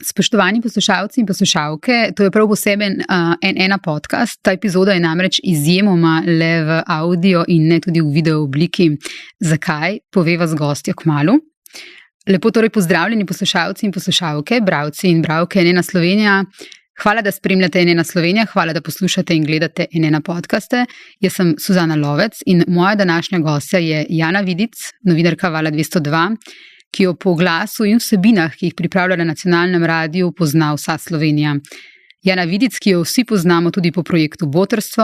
Spoštovani poslušalci in poslušalke, to je prav poseben N1 podcast. Ta epizoda je namreč izjemoma le v audio in ne tudi v video obliki. Zakaj? Poveva z gostjo kmalu. Lepo torej pozdravljeni poslušalci in poslušalke, bralci in bralke N1 Slovenija. Hvala, da spremljate N1 Slovenija, hvala, da poslušate in gledate N1 podcaste. Jaz sem Suzana Lovec in moja današnja gostja je Jana Vidic, novinarka Vala 202, ki jo po glasu in vsebinah, ki jih pripravlja na nacionalnem radiju, pozna vsa Slovenija. Jana Vidic, ki jo vsi poznamo tudi po projektu Botrstvo.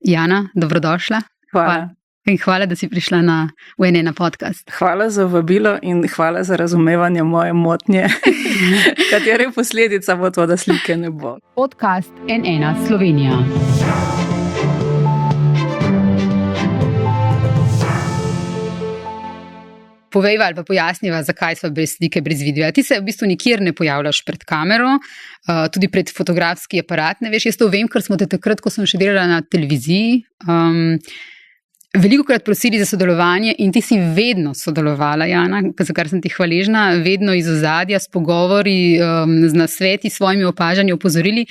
Jana, dobrodošla. Hvala. In hvala, da si prišla v N1 podcast. Hvala za vabilo in hvala za razumevanje moje motnje, katere posledica bo to, da slike ne bo. Podcast N1 Slovenija. Povejva ali pa pojasniva, zakaj smo brez slike, brez videa. Ti se v bistvu nikjer ne pojavljaš pred kamero, tudi pred fotografski aparat, ne veš. Jaz to vem, ker smo te takrat, ko sem še delala na televiziji, velikokrat prosili za sodelovanje in ti si vedno sodelovala, Jana, za kar sem ti hvaležna, vedno iz ozadja, s pogovori, z nasveti, svojimi opažanji, opozorili,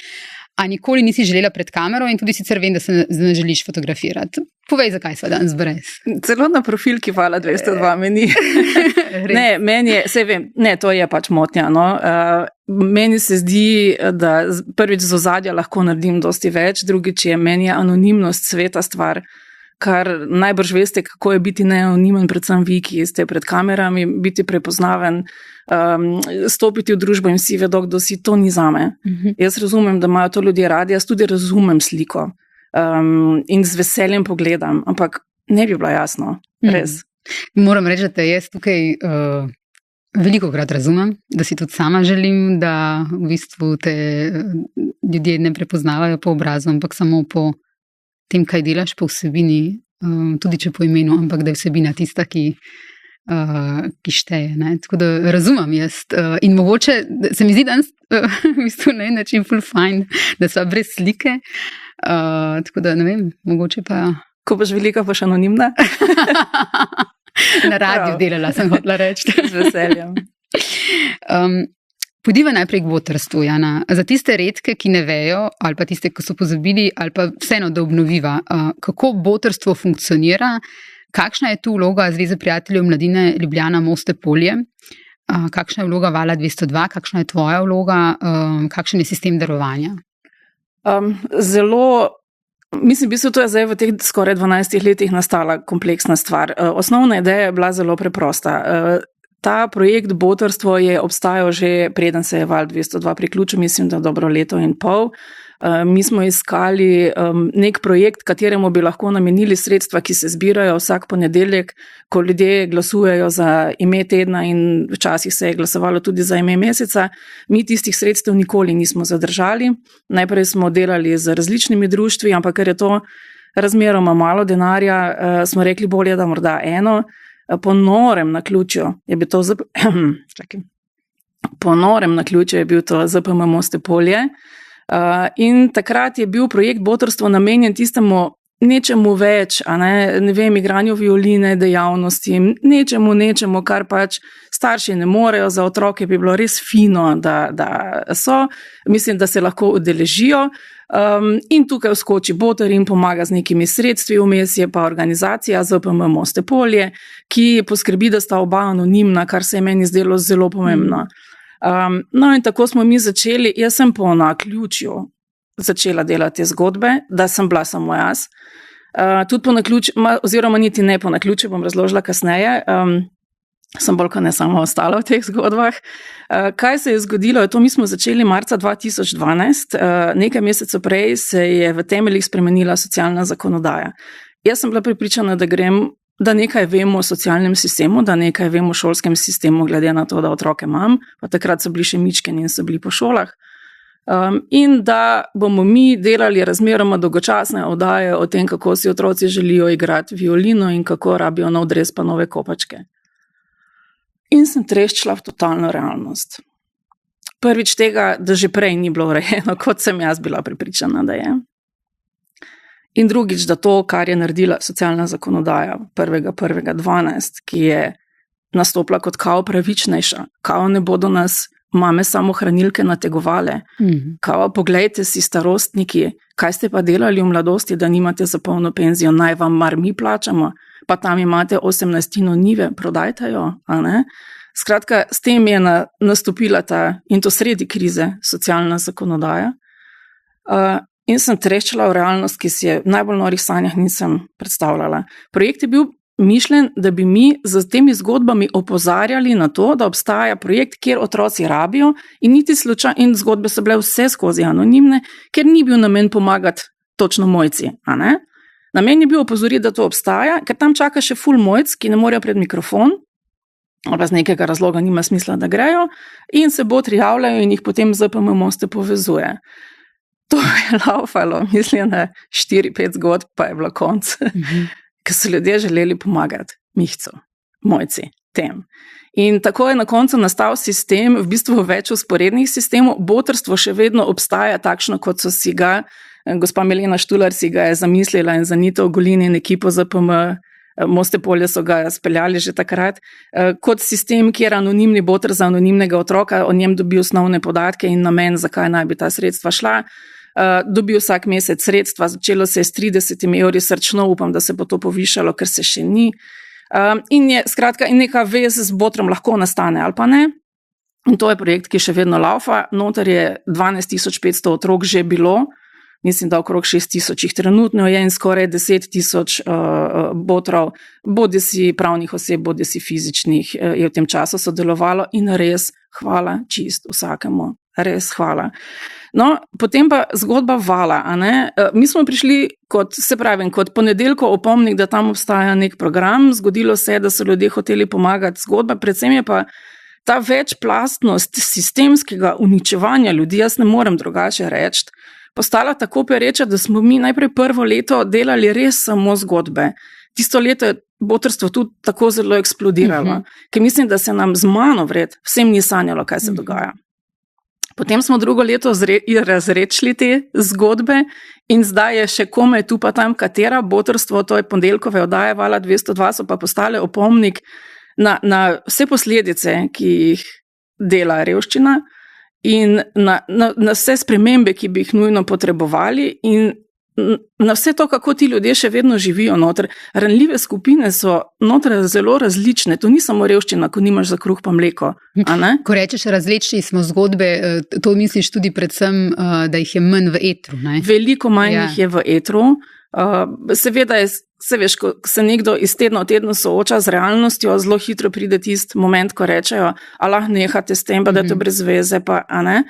a nikoli nisi želela pred kamero in tudi sicer vem, da se ne želiš fotografirati. Povej, zakaj sva danes brez. Celo na profilki Vala 202 meni. Ne, meni je, saj vem, ne, to je pač motnja, no. Meni se zdi, da prvič z ozadja lahko naredim dosti več, drugič je meni anonimnost sveta stvar, kar najbrž veste, kako je biti neanonimen, predvsem vi, ki ste pred kamerami, biti prepoznaven, stopiti v družbo in vsi vedo, kdo si, to ni zame. Jaz razumem, da imajo to ljudje radi, jaz tudi razumem sliko in z veseljem pogledam, ampak ne bi bilo jasno, res. Moram reči, da te jaz tukaj velikokrat razumem, da si tudi sama želim, da v bistvu te ljudje ne prepoznavajo po obrazu, ampak samo po tem, kaj delaš, po vsebini, tudi če po imenu, ampak da je vsebina tista, ki šteje. Ne? Tako da razumem jaz. In mogoče se mi zdi danes v bistvu na en način ful fajn, da sva brez slike. Tako da ne vem, mogoče pa... Ko boš velika, boš anonimna? Na radiju delala, sem hotela reči. Z veseljem. Pojdiva najprej k Botrstvu, Jana. Za tiste redke, ki ne vejo, ali pa tiste, ki so pozabili, ali pa vseeno, da obnoviva, kako Botrstvo funkcionira, kakšna je tu vloga Zveze prijateljev mladine Ljubljana Moste Polje, kakšna je vloga Vala 202, kakšna je tvoja vloga, kakšen je sistem darovanja? Mislim, to je zdaj v teh skoraj 12 letih nastala kompleksna stvar. Osnovna ideja je bila zelo preprosta. Ta projekt Botrstvo je obstajal že preden se je Val 202 priključil, mislim, da dobro leto in pol. Mi smo iskali nek projekt, kateremu bi lahko namenili sredstva, ki se zbirajo vsak ponedeljek, ko ljudje glasujejo za ime tedna in včasih se je glasovalo tudi za ime meseca. Mi tistih sredstev nikoli nismo zadržali. Najprej smo delali z različnimi društvi, ampak ker je to razmeroma malo denarja, smo rekli bolje, da morda eno. Po norem naključju je bil to ZPM Moste Polje. In takrat je bil projekt Botrstvo namenjen tistemu nečemu več, ne vem, igranju violine, dejavnosti, nečemu, kar pač starši ne morejo, za otroke bi bilo res fino, da so, mislim, da se lahko udeležijo. In tukaj vskoči Boter in pomaga z nekimi sredstvi, vmes je pa organizacija ZPM Moste Polje, ki poskrbi, da sta oba anonimna, kar se je meni zdelo zelo pomembno. No in tako smo mi začeli, jaz sem po naključju začela delati zgodbe, da sem bila samo jaz. Tudi po naključju, oziroma niti ne po naključju, bom razložila kasneje, sem bolj kot ne sama ostala v teh zgodbah. Kaj se je zgodilo, je to, mi smo začeli marca 2012, nekaj mesecev prej se je v temeljih spremenila socialna zakonodaja. Jaz sem bila prepričana, da nekaj vemo o socialnem sistemu, da nekaj vemo o šolskem sistemu, glede na to, da otroke imam, pa takrat so bili še mičkeni in so bili po šolah. In da bomo mi delali razmeroma dolgočasne oddaje o tem, kako si otroci želijo igrati violino in kako rabijo nov dres pa nove kopačke. In sem treščila v totalno realnost. Prvič tega, da že prej ni bilo urejeno, kot sem jaz bila prepričana, da je. In drugič, da to, kar je naredila socialna zakonodaja 1.1.12, ki je nastopila kot kao pravičnejša, kao ne bodo nas mame samohranilke nategovale. Kao, poglejte si starostniki, kaj ste pa delali v mladosti, da nimate za polno penzijo, naj vam mar mi plačamo, pa tam imate 18 njive, prodajte jo, a ne? Skratka, s tem je nastopila ta, in to sredi krize, socialna zakonodaja. In sem treščala v realnost, ki si je v najbolj norih sanjah nisem predstavljala. Projekt je bil mišljen, da bi mi z temi zgodbami opozarjali na to, da obstaja projekt, kjer otroci rabijo in niti slučajno, in zgodbe so bile vse skozi anonimne, ker ni bil namen pomagati točno mojci, a ne? Namen je bil opozoriti, da to obstaja, ker tam čaka še ful mojc, ki ne morejo pred mikrofon, ali pa z nekega razloga nima smisla, da grejo, in se botri javljajo in jih potem ZPM Moste povezuje. To je laufalo, mislim, na 4-5 zgodb, pa je bilo konc. Ker so ljudje želeli pomagati Mihcu, mojci, tem. In tako je na koncu nastal sistem, v bistvu več usporednih sistemov. Botrstvo še vedno obstaja takšno, kot so si ga, gospa Milena Štular si ga je zamislila in za Nito Ogulin in ekipo ZPM Moste Polje so ga speljali že takrat, kot sistem, kjer anonimni botr za anonimnega otroka, o njem dobi osnovne podatke in namen, zakaj naj bi ta sredstva šla. Dobi vsak mesec sredstva, začelo se je s 30 evri, srčno upam, da se bo to povišalo, ker se še ni. In je skratka in neka vez z botrom lahko nastane ali pa ne. In to je projekt, ki še vedno laufa. Noter je 12.500 otrok že bilo, mislim, da okrog 6.000 jih trenutno je in skoraj 10.000 botrov, bodi si pravnih oseb, bodi si fizičnih, je v tem času sodelovalo in res hvala čist vsakemu, res hvala. No, potem pa zgodba Vala, a ne? Mi smo prišli kot ponedeljkov opomnik, da tam obstaja nek program, zgodilo se je, da so ljudje hoteli pomagati zgodba, predvsem je pa ta večplastnost sistemskega uničevanja ljudi, jaz ne morem drugače reči, postala tako pereča, da smo mi najprej prvo leto delali res samo zgodbe. Tisto leto je botrstvo tudi tako zelo eksplodiralo, ker mislim, da se nam z mano vred vsem ni sanjalo, kaj se dogaja. Potem smo drugo leto razrečili te zgodbe in zdaj je še komaj tu pa tam katera botrstvo, to je ponedeljkove oddaje Vala 202, so pa postale opomnik na vse posledice, ki jih dela revščina in na vse spremembe, ki bi jih nujno potrebovali in na vse to, kako ti ljudje še vedno živijo noter. Ranljive skupine so noter zelo različne, to ni samo revščina, ko nimaš za kruh pa mleko. A ne? Ko rečeš različni smo zgodbe, to misliš tudi predvsem, da jih je manj v etru, ne? Veliko manj jih je v etru. Seveda se veš, ko se nekdo iz tedna v tedno sooča z realnostjo, zelo hitro pride tist moment, ko rečejo, alah, nehate s tem, pa da je to brez veze, pa a ne.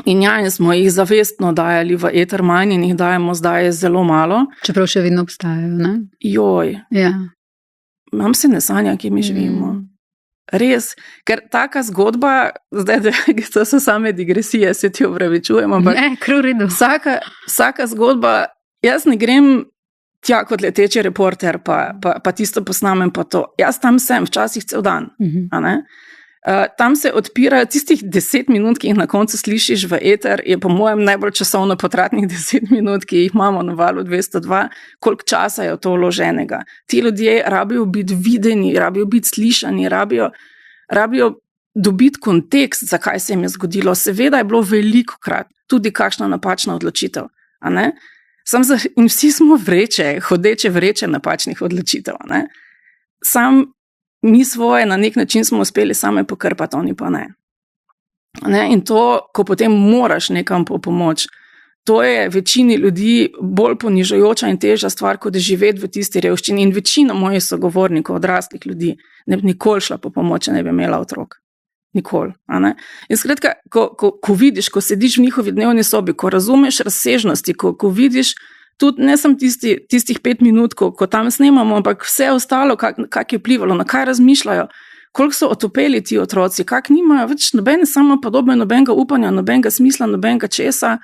In smo jih zavestno dajali v eter manj in jih dajemo zdaj zelo malo. Čeprav še vedno obstajajo, ne? Joj. Ja. Imam se ne sanja, ki mi živimo. Res, ker taka zgodba, zdaj, to so same digresije, se ti opravičujem, ampak ne, prav redu. Vsaka zgodba, jaz ne grem tja kot leteči reporter, pa tisto posnamem, pa to. Jaz tam sem, včasih cel dan, a ne? Tam se odpirajo tistih 10 minut, ki jih na koncu slišiš v eter, je po mojem najbolj časovno potratnih 10 minut, ki jih imamo na Valu 202, koliko časa je to vloženega. Ti ljudje rabijo biti videni, rabijo biti slišani, rabijo dobiti kontekst, zakaj se jim je zgodilo. Seveda je bilo velikokrat tudi kakšna napačna odločitev, a ne? In vsi smo hodeče vreče napačnih odločitev, a ne? Mi svoje na nek način smo uspeli same pokrpati, oni pa ne. In to, ko potem moraš nekam po pomoč, to je večini ljudi bolj ponižujoča in težja stvar, kot je živeti v tisti revščini. In večina mojih sogovornikov, odraslih ljudi, ne bi nikoli šla po pomoč, ne bi imela otrok. Nikoli. In skratka, ko vidiš, ko sediš v njihovi dnevni sobi, ko razumeš razsežnosti, ko vidiš tudi ne sem tistih 5 minut, ko tam snemamo, ampak vse ostalo, kak je vplivalo, na kaj razmišljajo, koliko so otopeli ti otroci, kak nimajo več nobene samo podobe, nobenega upanja, nobenega smisla, nobenega česa,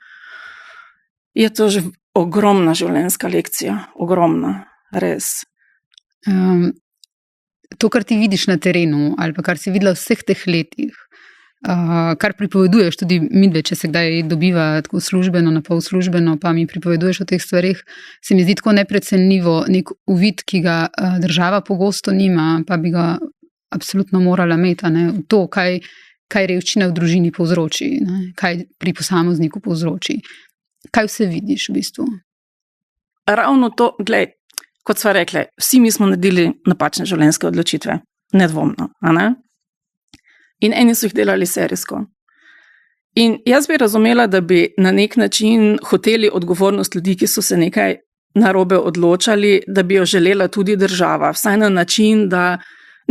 je to že ogromna življenjska lekcija, ogromna, res. To, kar ti vidiš na terenu, ali pa kar si videla v vseh teh letih, kar pripoveduješ tudi midve, če se kdaj dobiva tako službeno, na pol službeno, pa mi pripoveduješ o teh stvarih, se mi zdi tako neprecenljivo, nek uvid, ki ga država pogosto nima, pa bi ga absolutno morala imeti, ne? To, kaj kaj revščina v družini povzroči, ne? Kaj pri posamezniku povzroči. Kaj vse vidiš v bistvu? Ravno to, glej, kot sva rekli, vsi mi smo naredili napačne življenjske odločitve, nedvomno, a ne? In eni so jih delali serijsko. In jaz bi razumela, da bi na nek način hoteli odgovornost ljudi, ki so se nekaj narobe odločali, da bi jo želela tudi država, vsaj na način, da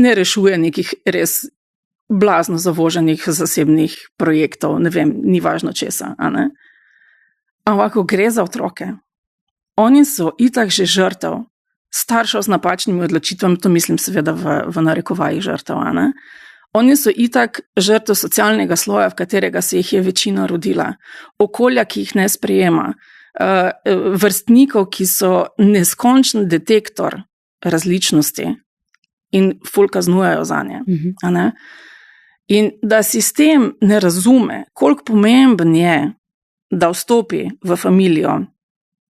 ne rešuje nekih res blazno zavoženih zasebnih projektov, ne vem, ni važno česa, a ne? Ampak, ko gre za otroke, oni so itak že žrtev staršev z napačnimi odločitvami, to mislim seveda v narekovajih žrtev, a ne? Oni so itak žrtev socialnega sloja, v katerega se jih je večina rodila, okolja, ki jih ne sprejema, vrstnikov, ki so neskončen detektor različnosti in ful kaznujejo zanje. A ne? In da sistem ne razume, koliko pomemben je, da vstopi v familijo,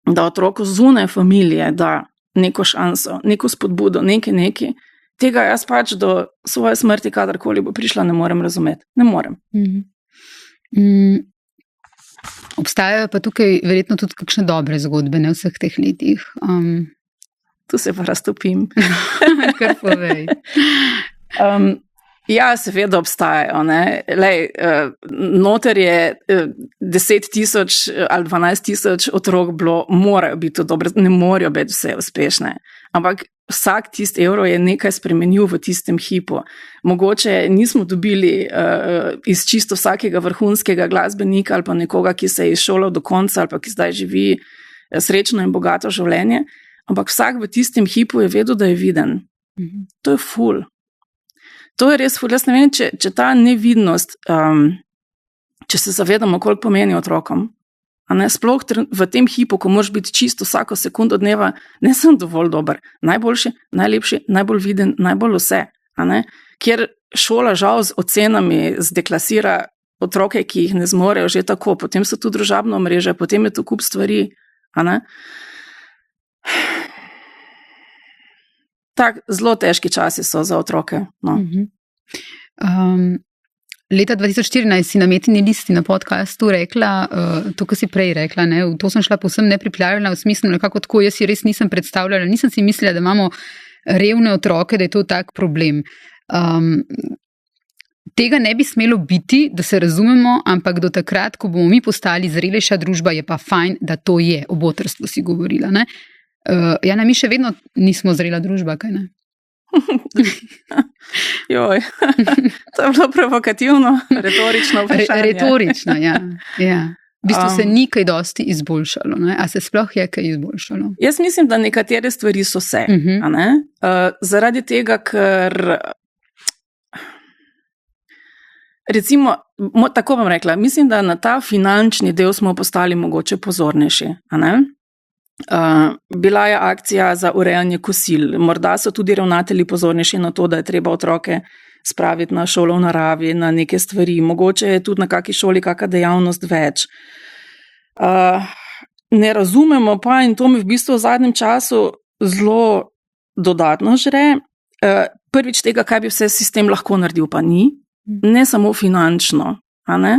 da otroku zunaj familije da neko šanso, neko spodbudo, nekaj, tega jaz pač do svoje smrti, kadarkoli bo prišla, ne morem razumeti. Ne morem. Obstajajo pa tukaj verjetno tudi kakšne dobre zgodbe, ne v vseh teh letih. Tu se pa raztopim. Kar povej. Ja, seveda obstajajo. Lej, noter je 10,000 ali 12,000 otrok bilo, morajo biti dobre, ne morajo biti vse uspešne. Ampak vsak tist evro je nekaj spremenil v tistem hipu. Mogoče nismo dobili iz čisto vsakega vrhunskega glasbenika ali pa nekoga, ki se je izšolal do konca ali pa ki zdaj živi srečno in bogato življenje, ampak vsak v tistem hipu je vedel, da je viden. To je ful. To je res ful. Jaz ne vem, če ta nevidnost, če se zavedamo, koliko pomeni otrokom. A ne, sploh v tem hipu, ko moraš biti čisto vsako sekundo dneva, ne sem dovolj dober, najboljši, najlepši, najbolj viden, najbolj vse. A ne, kjer šola žal z ocenami zdeklasira otroke, ki jih ne zmorejo že tako, potem so tu družabno omrežje, potem je tu kup stvari. A ne. Tak, zelo težki časi so za otroke. No. Leta 2014 si na Metini listi na podcastu rekla, to, kar si prej rekla, ne, v to sem šla povsem nepripravljena, v smislu nekako tako, jaz si res nisem predstavljala, nisem si mislila, da imamo revne otroke, da je to tak problem. Tega ne bi smelo biti, da se razumemo, ampak do takrat, ko bomo mi postali zrelejša družba, je pa fajn, da to je, o botrstvu si govorila, ne. Jana, mi še vedno nismo zrela družba, kaj ne? Joj, to je bilo provokativno, retorično vprašanje. Retorično, ja. V bistvu se ni kaj dosti izboljšalo, ne? A se sploh je kaj izboljšalo? Jaz mislim, da nekatere stvari so se, a ne? Zaradi tega, ker recimo, tako bom rekla, mislim, da na ta finančni del smo postali mogoče pozornejši, a ne? Bila je akcija za urejanje kosil, morda so tudi ravnatelji pozornejši na to, da je treba otroke spraviti na šolo v naravi, na neke stvari, mogoče je tudi na kaki šoli kaka dejavnost več. Ne razumemo pa, in to mi v bistvu v zadnjem času zelo dodatno žre, prvič tega, kaj bi vse sistem lahko naredil, pa ni, ne samo finančno, a ne?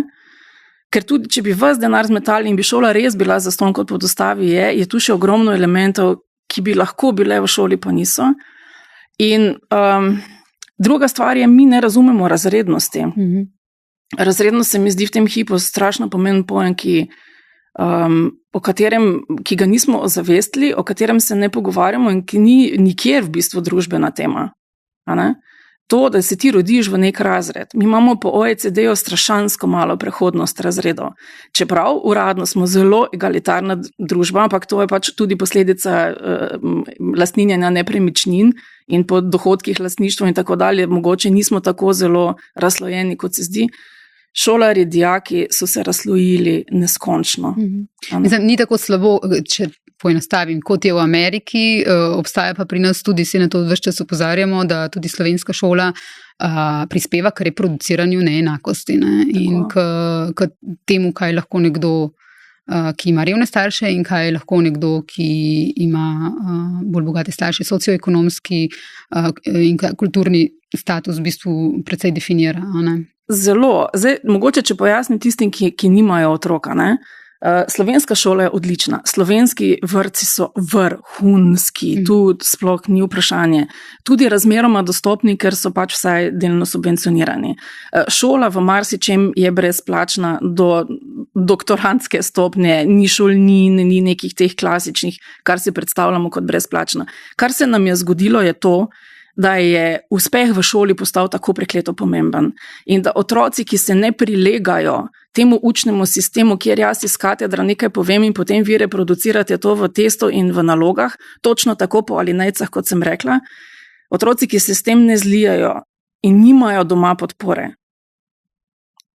Ker tudi, če bi vas denar zmetali in bi šola res bila zastonj kot po dostavi, je tu še ogromno elementov, ki bi lahko bile v šoli, pa niso. In druga stvar je, mi ne razumemo razrednosti. Razrednost se mi zdi v tem hipu strašno pomemben pojem, ki ga nismo ozavestili, o katerem se ne pogovarjamo in ki ni nikjer v bistvu družbena tema. A ne? To, da se ti rodiš v nek razred. Mi imamo po OECD-ju strašansko malo prehodnost razredov. Čeprav uradno smo zelo egalitarna družba, ampak to je pač tudi posledica lastninjenja nepremičnin in po dohodkih lastništva in tako dalje. Mogoče nismo tako zelo razslojeni, kot se zdi. Šolarji, dijaki so se razslojili neskončno. Mislim, ni tako slabo, če poenostavim, kot je v Ameriki, obstaja pa pri nas tudi, se na to ves čas opozarjamo, da tudi slovenska šola prispeva k reproduciranju neenakosti, ne? In k temu, kaj lahko nekdo ki ima revne starše in kaj je lahko nekdo, ki ima bolj bogate starše, socioekonomski in kulturni status v bistvu precej definira. Ne? Zelo. Zdaj, mogoče, če pojasnim tistim, ki nimajo otroka, ne? Slovenska šola je odlična, slovenski vrtci so vrhunski, tu sploh ni vprašanje. Tudi razmeroma dostopni, ker so pač vsaj delno subvencionirani. Šola v marsičem je brezplačna do doktorantske stopnje, ni šolnin, ni nekih teh klasičnih, kar si predstavljamo kot brezplačna. Kar se nam je zgodilo je to, da je uspeh v šoli postal tako prekleto pomemben in da otroci, ki se ne prilegajo temu učnemu sistemu, kjer jaz iz katedra nekaj povem in potem vi reproducirate to v testu in v nalogah, točno tako po alinejcah, kot sem rekla, otroci, ki se s tem ne zlijajo in nimajo doma podpore,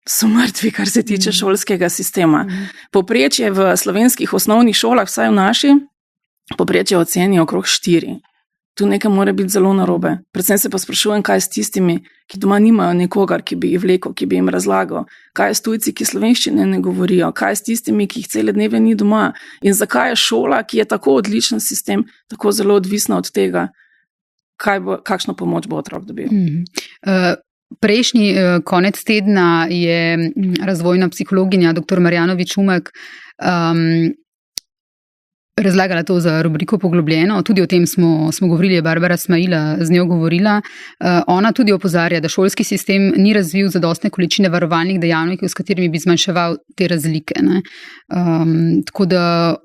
so mrtvi, kar se tiče šolskega sistema. Povprečje v slovenskih osnovnih šolah, vsaj v naši, povprečje oceni okrog 4. Tu nekaj mora biti zelo narobe. Predvsem se pa sprašujem, kaj je s tistimi, ki doma nimajo nekogar, ki bi jih vlekel, ki bi jim razlagal. Kaj je s tujci, ki slovenščine ne govorijo? Kaj je s tistimi, ki jih cele dneve ni doma? In zakaj je šola, ki je tako odličen sistem, tako zelo odvisna od tega, kakšno pomoč bo otrok dobil? Prejšnji konec tedna je razvojna psihologinja dr. Marjanovič Umek razlagala to za rubriko Poglobljeno, tudi o tem smo govorili, je Barbara Smaila z njo govorila. Ona tudi opozarja, da šolski sistem ni razvil zadostne količine varovalnih dejavnikov, s katerimi bi zmanjševal te razlike. Ne? Tako da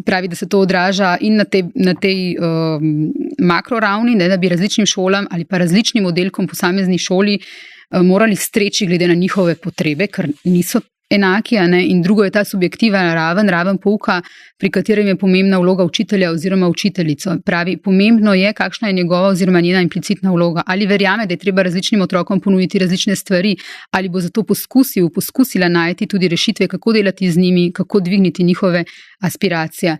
pravi, da se to odraža in na tej makroravni, da bi različnim šolam ali pa različnim oddelkom posamezni šoli morali streči glede na njihove potrebe, ker niso enaki, in drugo je ta subjektivna raven pouka, pri katerem je pomembna vloga učitelja oziroma učiteljico. Pravi, pomembno je, kakšna je njegova oziroma njena implicitna vloga. Ali verjame, da je treba različnim otrokom ponuditi različne stvari, ali bo zato poskusila najti tudi rešitve, kako delati z njimi, kako dvigniti njihove aspiracije.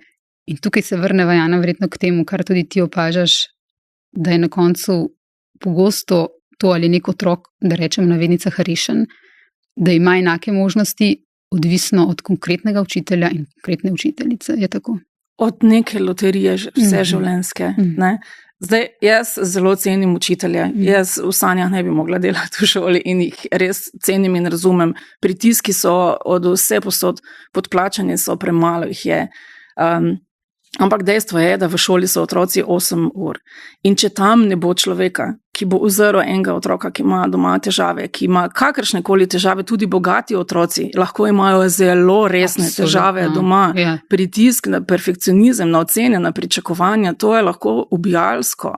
In tukaj se vrneva, Jana, verjetno k temu, kar tudi ti opažaš, da je na koncu pogosto to ali nek otrok, da rečem v navednicah, rešen, da ima enake možnosti, odvisno od konkretnega učitelja in konkretne učiteljice. Je tako? Od neke loterije vse življenjske. Ne? Zdaj, jaz zelo cenim učitelje. Jaz v sanjah ne bi mogla delati v šoli in jih res cenim in razumem. Pritiski so od vse posod, podplačanje so, premalo jih je. Ampak dejstvo je, da v šoli so otroci 8 ur. In če tam ne bo človeka, ki bo uzrl enega otroka, ki ima doma težave, ki ima kakršnekoli težave, tudi bogati otroci, lahko imajo zelo resne težave doma. Yeah. Pritisk na perfekcionizem, na ocene, na pričakovanja, to je lahko ubijalsko.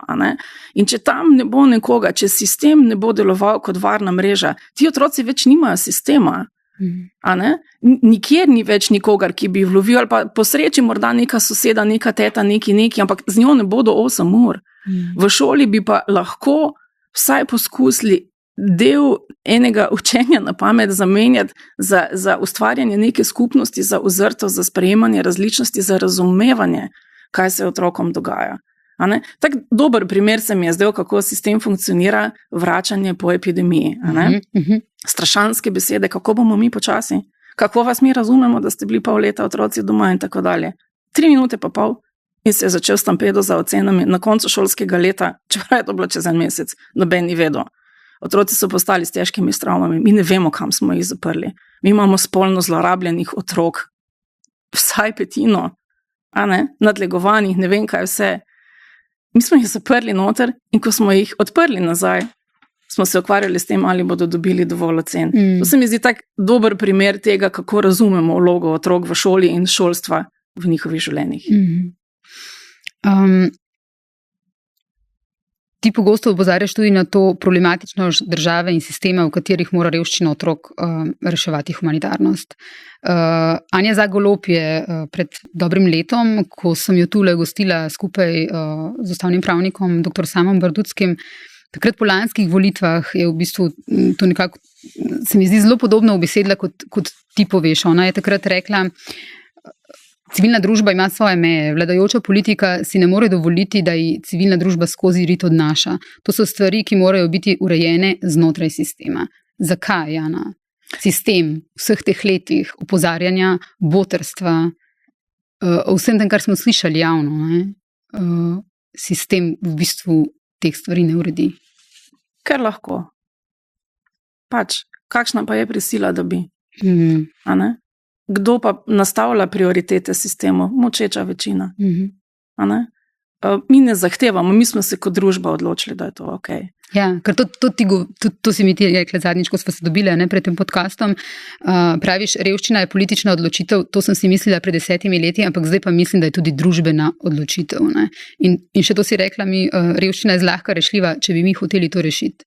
In če tam ne bo nekoga, če sistem ne bo deloval kot varna mreža, ti otroci več nimajo sistema. Nikjer ni več nikogar, ki bi vlovil, ali pa po sreči morda neka soseda, neka teta, neki, ampak z njo ne bodo 8 ur. V šoli bi pa lahko vsaj poskusili del enega učenja na pamet zamenjati za ustvarjanje neke skupnosti, za ozrtost, za sprejemanje različnosti, za razumevanje, kaj se otrokom dogaja. Tak dober primer se mi je zdel, kako sistem funkcionira, vračanje po epidemiji. Strašanske besede, kako bomo mi počasi, kako vas mi razumemo, da ste bili pol leta otroci doma in tako dalje. 3 minute pa pol in se je začel stampedo za ocenami na koncu šolskega leta, čeprav je to bilo čez 1 mesec, noben ni vedel. Otroci so postali s težkimi travmami, mi ne vemo, kam smo jih zaprli. Mi imamo spolno zlorabljenih otrok, vsaj 1/5, nadlegovanih, ne vem kaj vse. Mi smo jih zaprli noter in ko smo jih odprli nazaj, smo se ukvarjali s tem, ali bodo dobili dovolj ocen. To se mi zdi tak dober primer tega, kako razumemo vlogo otrok v šoli in šolstva v njihovih življenjih. Ti pogosto opozarjaš tudi na to problematičnost države in sistema, v katerih mora revščina otrok reševati humanitarnost. Anja Zagolob je pred dobrim letom, ko sem jo tule gostila skupaj z ustavnim pravnikom dr. Samom Bardutskim, takrat po lanskih volitvah je v bistvu to nekako, se mi zdi zelo podobno ubesedila, kot ti poveš. Ona je takrat rekla, civilna družba ima svoje meje, vladajoča politika si ne more dovoliti, da ji civilna družba skozi rit odnaša. To so stvari, ki morajo biti urejene znotraj sistema. Zakaj, Jana? sistem vseh teh letih opozarjanja, botrstva, o vsem tem, kar smo slišali javno, sistem v bistvu teh stvari ne uredi. Ker lahko. Kakšna pa je prisila, da bi? A ne? Kdo pa nastavlja prioritete sistemu? Močeča večina. A ne? Mi ne zahtevamo, mi smo se kot družba odločili, da je to ok. Ja, ker to si mi ti rekla zadnjič, ko smo se dobili pred tem podcastom. Praviš, revščina je politična odločitev, to sem si mislila pred 10 leti, ampak zdaj pa mislim, da je tudi družbena odločitev. Ne? In še to si rekla mi, revščina je zlahka rešljiva, če bi mi hoteli to rešiti.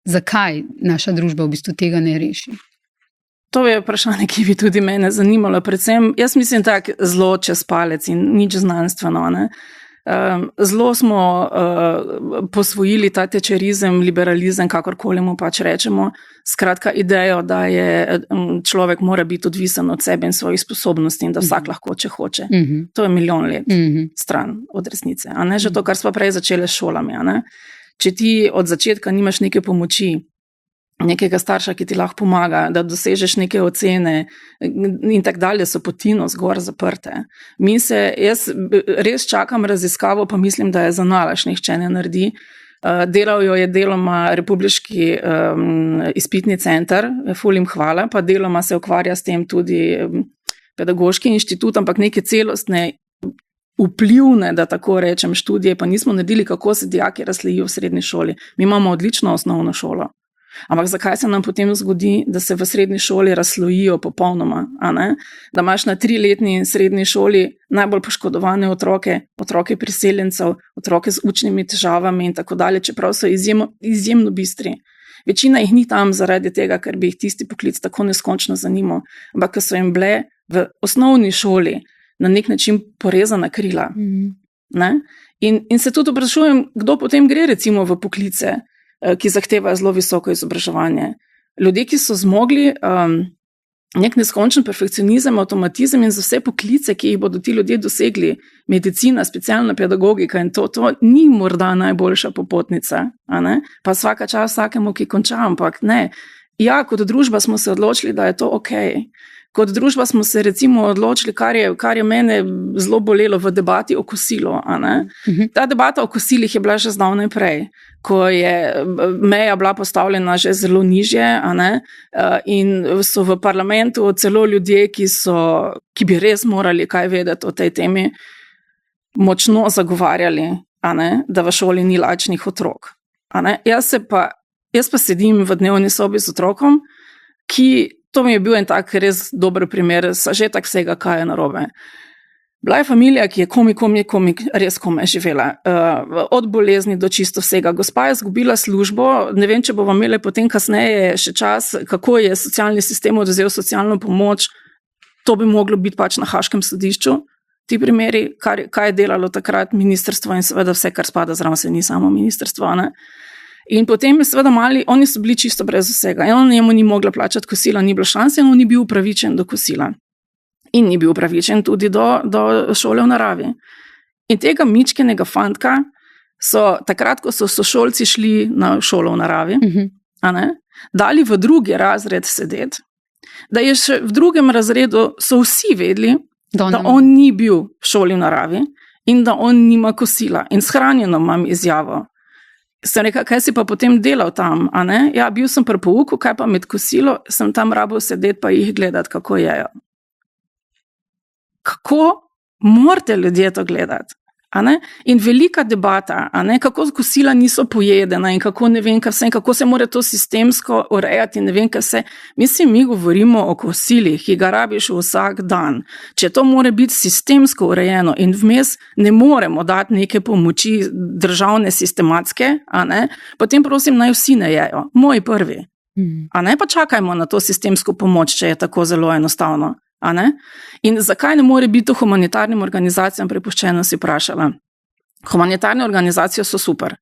Zakaj naša družba v bistvu tega ne reši? To je vprašanje, ki bi tudi mene zanimalo. Predvsem, jaz mislim tako zelo čez palec in nič znanstveno. Ne? Zelo smo posvojili ta tečerizem, liberalizem, kakorkoli mu pač rečemo. Skratka, idejo, da je človek mora biti odvisen od sebe in svojih sposobnosti in da vsak lahko, če hoče. To je milijon let stran od resnice. A ne? Že to, kar smo prej začeli s šolami. A ne? Če ti od začetka nimaš neke pomoči, nekega starša, ki ti lahko pomaga, da dosežeš neke ocene in tak dalje, so potino zgor zaprte. Jaz res čakam raziskavo, pa mislim, da je za nalaž nihče ne naredi. Delal jo je deloma Republiški izpitni center, ful jim hvala, pa deloma se ukvarja s tem tudi Pedagoški inštitut, ampak neke celostne vplivne, da tako rečem, študije pa nismo naredili, kako se dijaki razslejijo v srednji šoli. Mi imamo odlično osnovno šolo. Ampak zakaj se nam potem zgodi, da se v srednji šoli razslojijo popolnoma, a ne? Da imaš na 3-letni srednji šoli najbolj poškodovane otroke priseljencev, otroke z učnimi težavami in tako dalje, čeprav so izjemno bistri. Večina jih ni tam zaradi tega, ker bi jih tisti poklic tako neskončno zanimal, ampak ker so jim bile v osnovni šoli na nek način porezana krila. Ne? In se tudi vprašujem, kdo potem gre recimo v poklice, ki zahtevajo zelo visoko izobraževanje. Ljudje, ki so zmogli nek neskončen perfekcionizem, avtomatizem in za vse poklice, ki jih bodo ti ljudje dosegli, medicina, specialna pedagogika in to ni morda najboljša popotnica, a ne? Pa vsaka čast vsakemu, ki konča, ampak ne. Ja, kot družba smo se odločili, da je to ok. Kot družba smo se recimo odločili, kar je mene zelo bolelo v debati o kosilu. A ne? Ta debata o kosilih je bila že zdavnaj prej, ko je meja bila postavljena že zelo nižje, a ne? In so v parlamentu celo ljudje, ki bi res morali kaj vedeti o tej temi, močno zagovarjali, a ne? Da v šoli ni lačnih otrok. A ne? Jaz pa sedim v dnevni sobi z otrokom, to mi je bil en tak res dober primer, sažetek vsega, kaj je narobe. Bila je familija, ki je komik, res komaj živela. Od bolezni do čisto vsega. Gospa je izgubila službo, ne vem, če bomo imeli potem kasneje še čas, kako je socialni sistem odvzel socialno pomoč, to bi moglo biti pač na Haaškem sodišču. Ti primeri, kaj je delalo takrat ministrstvo in seveda vse, kar spada zraven, se ni samo ministrstvo, ne? In potem seveda oni so bili čisto brez vsega. In on njemu ni mogla plačati kosila, ni bilo šanse in on ni bil upravičen do kosila. In ni bil upravičen tudi do šole v naravi. In tega mičkenega fantka so takrat, ko so sošolci šli na šolo v naravi, a ne, dali v drugi razred sedeti, da je še v drugem razredu so vsi vedeli, da on ni bil v šoli v naravi in da on nima kosila. In shranjeno imam izjavo. Sem rekel, kaj si pa potem delal tam, a ne? Ja, bil sem pri pouku, kaj pa med kosilo, sem tam rabil sedeti pa jih gledati, kako jejo. Kako morate ljudje to gledati? A ne? In velika debata, a ne? Kako kosila niso pojedena in kako ne vem, kako se mora to sistemsko urejati in ne vem, kaj se. Mislim, mi govorimo o kosilih, ki ga rabiš vsak dan. Če to mora biti sistemsko urejeno in vmes ne moremo dati neke pomoči državne sistematske, a ne? Potem prosim, naj vsi ne jejo. Moji prvi. A ne? Pa čakajmo na to sistemsko pomoč, če je tako zelo enostavno. A ne? In zakaj ne more biti to humanitarnim organizacijam prepuščeno, si vprašala. Humanitarne organizacije so super,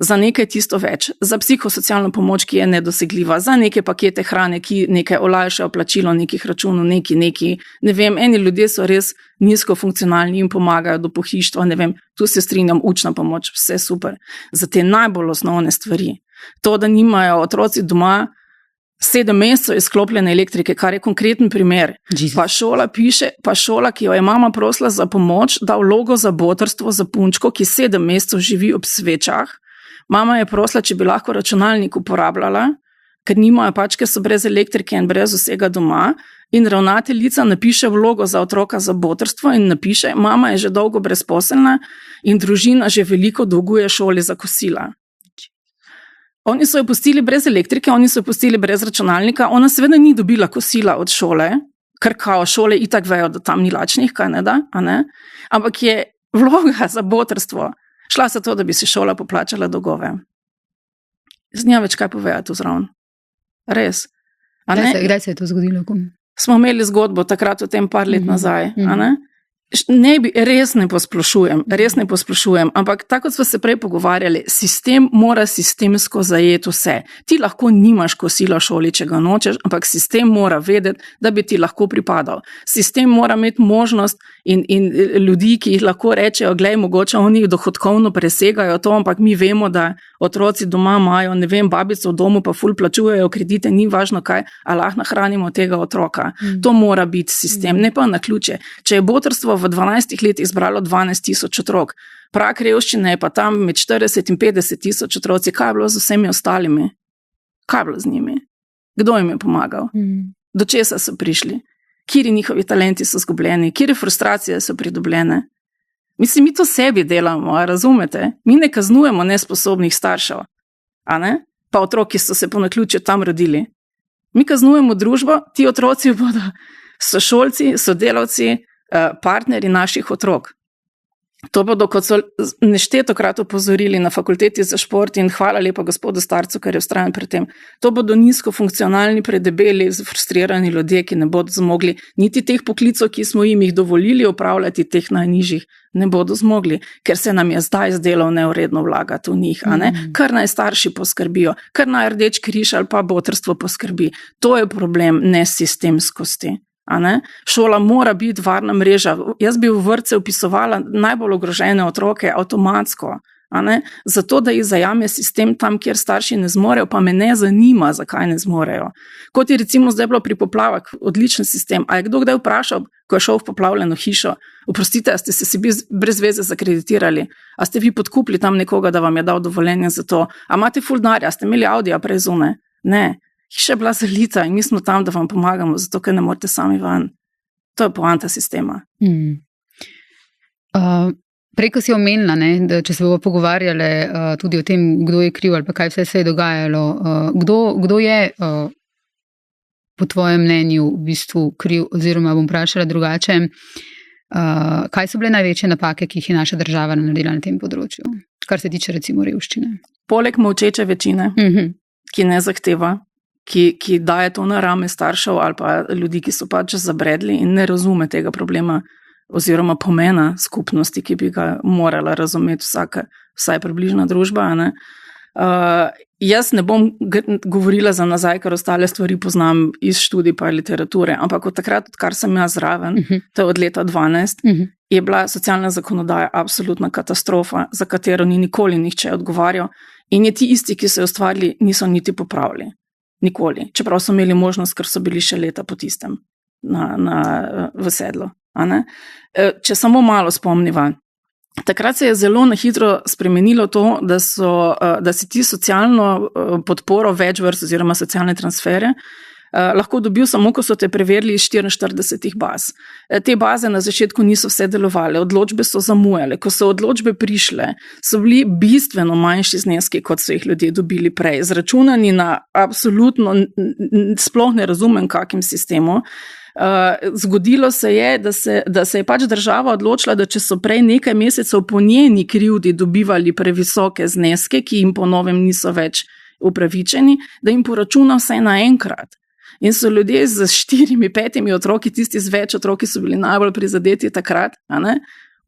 za nekaj tisto več, za psihosocialno pomoč, ki je nedosegljiva, za neke pakete hrane, ki nekaj olajšajo plačilo nekih računov, ne vem, eni ljudje so res nizko funkcionalni in pomagajo do pohištva, ne vem, tu se strinjam, učna pomoč, vse super. Za te najbolj osnovne stvari, to, da nimajo otroci doma 7 mesecev izklopljene elektrike, kar je konkreten primer. Pa šola, ki jo je mama prosila za pomoč, da vlogo za botrstvo za punčko, ki 7 mesecev živi ob svečah. Mama je prosila, če bi lahko računalnik uporabljala, ker nimajo pač, ker so brez elektrike in brez vsega doma. In ravnateljica napiše vlogo za otroka za botrstvo in napiše, mama je že dolgo brezposelna in družina že veliko dolguje šoli za kosila. Oni so jo pustili brez elektrike, oni so jo pustili brez računalnika, ona seveda ni dobila kosila od šole, ker kao šole itak vejo, da tam ni lačnih, kaj ne da, a ne? Ampak je vloga za botrstvo šla za to, da bi si šola poplačala dolgove. Z nja več kaj povedati vzravn. Res. Kdaj se je to zgodilo? Smo imeli zgodbo takrat o tem par let nazaj, a ne? Res ne posplošujem, ampak tako kot smo se prej pogovarjali, sistem mora sistemsko zajeti vse. Ti lahko nimaš kosila v šoli, če ga nočeš, ampak sistem mora vedeti, da bi ti lahko pripadal. Sistem mora imeti možnost in ljudi, ki jih lahko rečejo, glej, mogoče oni dohodkovno presegajo to, ampak mi vemo, da otroci doma imajo, ne vem, babico v domu pa ful plačujejo kredite, ni važno kaj, a lahko nahranimo tega otroka. To mora biti sistem, ne pa naključje. Če je botrstvo v 12 letih zbralo 12,000 otrok, prak revščine je pa tam med 40 in 50 tisoč otroci, kaj je bilo z vsemi ostalimi? Kaj je bilo z njimi? Kdo jim je pomagal? Do česa so prišli? Kiri njihovi talenti so zgubljeni? Kire frustracije so pridobljene? Mislim, mi to sebi delamo, razumete? Mi ne kaznujemo nesposobnih staršev, a ne? Pa otrok, ki so se po naključju tam rodili. Mi kaznujemo družbo, ti otroci bodo sošolci, sodelavci, partneri naših otrok. To bodo, kot so neštetokrat opozorili na fakulteti za šport in hvala lepa gospodu Starcu, ker je vztrajen pri tem. To bodo nizkofunkcionalni, predebeli, frustrirani ljudje, ki ne bodo zmogli niti teh poklicov, ki smo jih dovolili opravljati, teh najnižjih, ne bodo zmogli, ker se nam je zdaj zdelo neuredno vlagati v njih, a ne? Kar naj starši poskrbijo, kar naj Rdeči križ ali pa botrstvo poskrbi. To je problem nesistemskosti. Šola mora biti varna mreža. Jaz bi v vrtce vpisovala najbolj ogrožene otroke avtomatsko, zato da jih zajame sistem tam, kjer starši ne zmorejo, pa me ne zanima, zakaj ne zmorejo. Kot je recimo zdaj bilo pri poplavah, odličen sistem. A je kdo kdaj vprašal, ko je šel v poplavljeno hišo, oprostite, a ste se brez veze zakreditirali, a ste vi podkupili tam nekoga, da vam je dal dovoljenje za to, a imate ful denarja, a ste imeli Audija prej zunaj? Ne. Hiša je bila zalita in mi smo tam, da vam pomagamo, zato ker ne morete sami ven. To je poanta sistema. Preko si omenila, da če se bomo pogovarjali tudi o tem, kdo je kriv ali pa kaj vse se je dogajalo, kdo je po tvojem mnenju v bistvu kriv, oziroma bom vprašala drugače, kaj so bile največje napake, ki jih je naša država naredila na tem področju, kar se tiče recimo revščine? Poleg molčeče večine, ki ne zahteva, ki daje to na rame staršev ali pa ljudi, ki so pač zabredli in ne razume tega problema oziroma pomena skupnosti, ki bi ga morala razumeti vsaj približna družba. Jaz ne bom govorila za nazaj, ker ostale stvari poznam iz študij pa literature, ampak od takrat, odkar sem jaz zraven, to je od leta 2012, je bila socialna zakonodaja absolutna katastrofa, za katero ni nikoli nihče odgovarjal in je ti isti, ki so jo ustvarili, niso niti popravili. Nikoli. Čeprav so imeli možnost, ker so bili še leta po tistem v sedlu. Če samo malo spomniva. Takrat se je zelo na hitro spremenilo to, da si ti socialno podporo več vrst oziroma socialne transfere lahko dobil samo, ko so te preverili iz 44 baz. Te baze na začetku niso vse delovale, odločbe so zamujale. Ko so odločbe prišle, so bili bistveno manjši zneski, kot so jih ljudje dobili prej. Zračunani na absolutno, sploh ne razumem kakim sistemu. Zgodilo se je, da se je pač država odločila, da če so prej nekaj mesecev po njeni krivdi dobivali previsoke zneske, ki jim po novem niso več upravičeni, da jim poračuna vse naenkrat. In so ljudje z 4-5 otroki, tisti z več otroki so bili najbolj prizadeti takrat,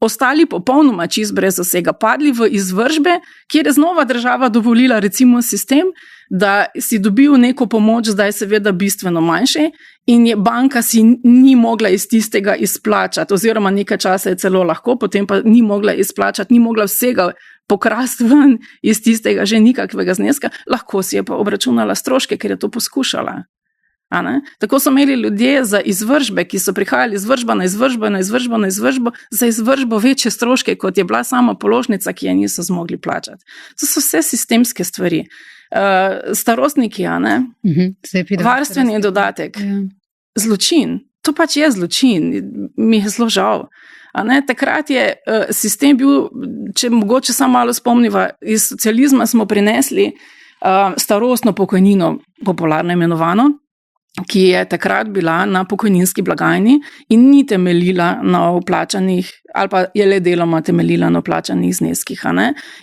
ostali popolnoma čist brez vsega, padli v izvržbe, kjer je znova država dovolila recimo sistem, da si dobil neko pomoč, zdaj seveda bistveno manjši in je banka si ni mogla iz tistega izplačati, oziroma nekaj časa je celo lahko, potem pa ni mogla izplačati, ni mogla vsega pokrasti ven iz tistega že nikakvega zneska, lahko si je pa obračunala stroške, ker je to poskušala. Tako so imeli ljudje za izvršbe, ki so prihajali izvršba na izvršbo, za izvršbo večje stroške, kot je bila sama položnica, ki je niso zmogli plačati. To so vse sistemske stvari. Starostniki, varstveni dodatek, zločin, to pač je zločin, mi je zelo žal. Takrat je sistem bil, če mogoče samo malo spomniva, iz socializma smo prinesli starostno pokojnino, popularno imenovano, ki je takrat bila na pokojninski blagajni in ni temeljila na vplačanih, ali pa je le deloma temeljila na vplačanih zneskih.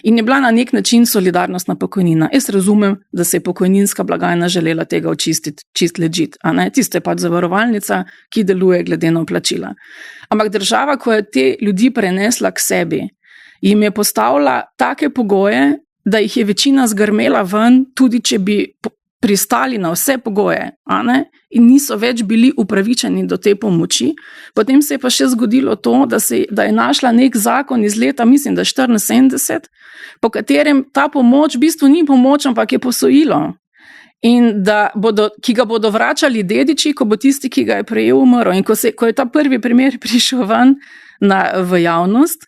In je bila na nek način solidarnostna pokojnina. Jaz razumem, da se je pokojninska blagajna želela tega očistiti, čist legit. Tiste pač zavarovalnica, ki deluje glede na vplačila. Ampak država, ko je te ljudi prenesla k sebi, jim je postavila take pogoje, da jih je večina zgrmela ven, tudi če bi pristali na vse pogoje, in niso več bili upravičeni do te pomoči. Potem se je pa še zgodilo to, da je našla nek zakon iz leta, mislim, da 74, po katerem ta pomoč v bistvu ni pomoč, ampak je posojilo. In ki ga bodo vračali dediči, ko bo tisti, ki ga je prejel, umrl. In ko je ta prvi primer prišel ven v javnost,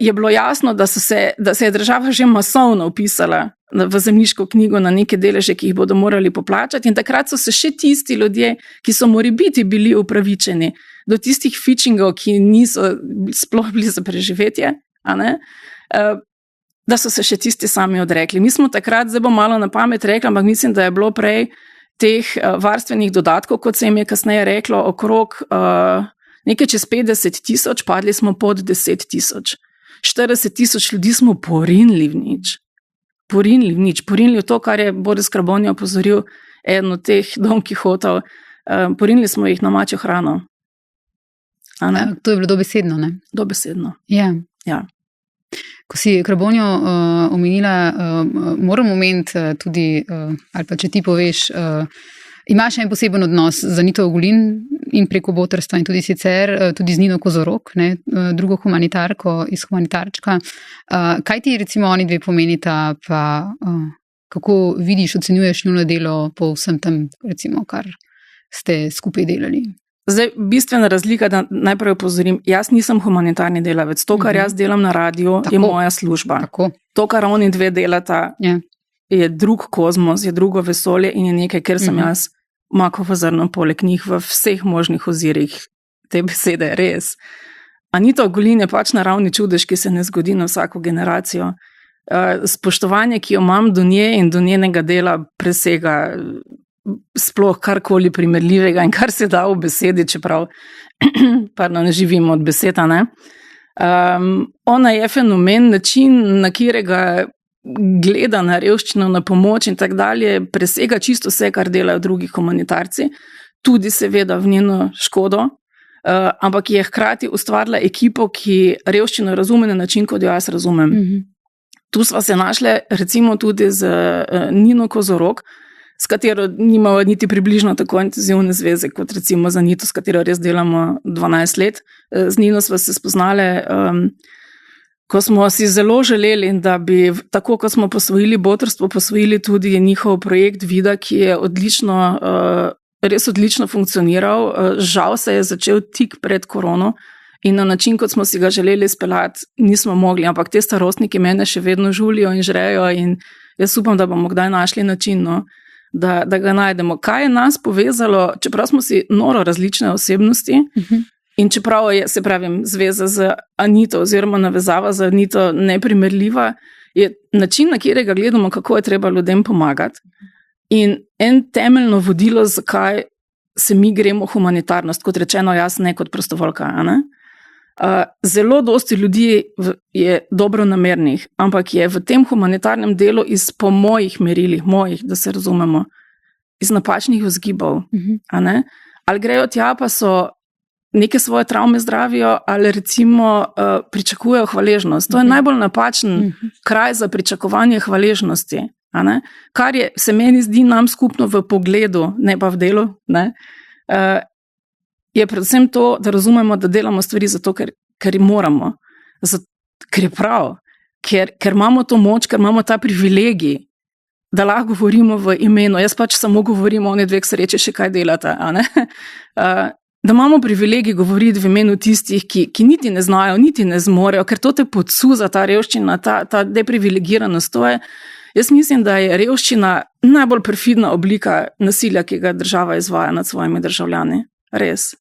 je bilo jasno, da se je država že masovno vpisala v zemljiško knjigo na neke deleže, ki jih bodo morali poplačati. In takrat so se še tisti ljudje, ki so morebiti bili upravičeni do tistih fičingov, ki niso sploh bili za preživetje, da so se še tisti sami odrekli. Mi smo takrat, zdaj bom malo na pamet rekla, ampak mislim, da je bilo prej teh varstvenih dodatkov, kot se jim je kasneje reklo, okrog nekaj čez 50,000, padli smo pod 10,000. 40,000 ljudi smo porinili v nič. Porinili v to, kar je Boris Krabonja opozoril, eden od teh Don Kihotov, porinili smo jih na mačjo hrano. To je bilo dobesedno, ne? Dobesedno. Ja. Ko si Krabonjo omenila, moram omeniti tudi, ali pa če ti poveš, imaš en poseben odnos z Anito Ogulin in preko botrstva in tudi sicer, tudi z Nino Kozorog, drugo humanitarko iz Humanitarčka. Kaj ti recimo oni dve pomenita, pa kako vidiš, ocenjuješ njuno delo po vsem tem, recimo, kar ste skupaj delali? Zdaj, bistvena razlika, da najprej opozorim, jaz nisem humanitarni delavec. To, kar jaz delam na radiju, je moja služba. To, kar oni dve delata, je drug kozmos, je drugo vesolje in je nekaj, ker sem jaz makovo zrno poleg njih v vseh možnih ozirih te besede, res. Anita Ogulin je pač naravni čudež, ki se ne zgodi na vsako generacijo. Spoštovanje, ki jo imam do nje in do njenega dela, presega sploh karkoli primerljivega in kar se da v besedi, čeprav ne živimo od beseda. Ona je fenomen, način, na katerega gleda na revščino, na pomoč in tako dalje, presega čisto vse, kar delajo drugi humanitarci, tudi seveda v njeno škodo, ampak je hkrati ustvarila ekipo, ki revščino razume na način, kot jo jaz razumem. Tu sva se našle recimo tudi z Nino Kozorog, s katero nimamo niti približno tako intenzivne zveze, kot recimo za Nito, s katero res delamo 12 let. Z Nino sva se spoznale, ko smo si zelo želeli, da bi, tako kot smo posvojili botrstvo, posvojili tudi njihov projekt Vida, ki je res odlično funkcioniral. Žal se je začel tik pred korono in na način, kot smo si ga želeli speljati, nismo mogli, ampak te starostniki mene še vedno žulijo in žrejo in jaz upam, da bomo kdaj našli način, da ga najdemo. Kaj je nas povezalo, čeprav smo si noro različne osebnosti, in čeprav je, se pravim, zveza z Anito oziroma navezava z Anito neprimerljiva, je način, na katerega gledamo, kako je treba ljudem pomagati. In en temeljno vodilo, zakaj se mi gremo humanitarnost, kot rečeno jaz, ne kot prostovoljka. Zelo dosti ljudi je dobronamernih, ampak je v tem humanitarnem delu po mojih merilih, da se razumemo, iz napačnih vzgibov. Ali grejo tja, pa so neke svoje travme zdravijo, ali recimo pričakujejo hvaležnost. To je najbolj napačen kraj za pričakovanje hvaležnosti. Kar se meni zdi nam skupno v pogledu, ne pa v delu, je predvsem to, da razumemo, da delamo stvari zato, ker moramo, ker je prav. ker imamo to moč, ker imamo ta privilegij, da lahko govorimo v imenu. Jaz pač samo govorim o dveh sreči, še kaj delate. Da imamo privilegij govoriti v imenu tistih, ki niti ne znajo, niti ne zmorejo, ker to te podsuza, ta revščina, ta deprivilegiranost. Jaz mislim, da je revščina najbolj perfidna oblika nasilja, ki ga država izvaja nad svojimi državljani. Res.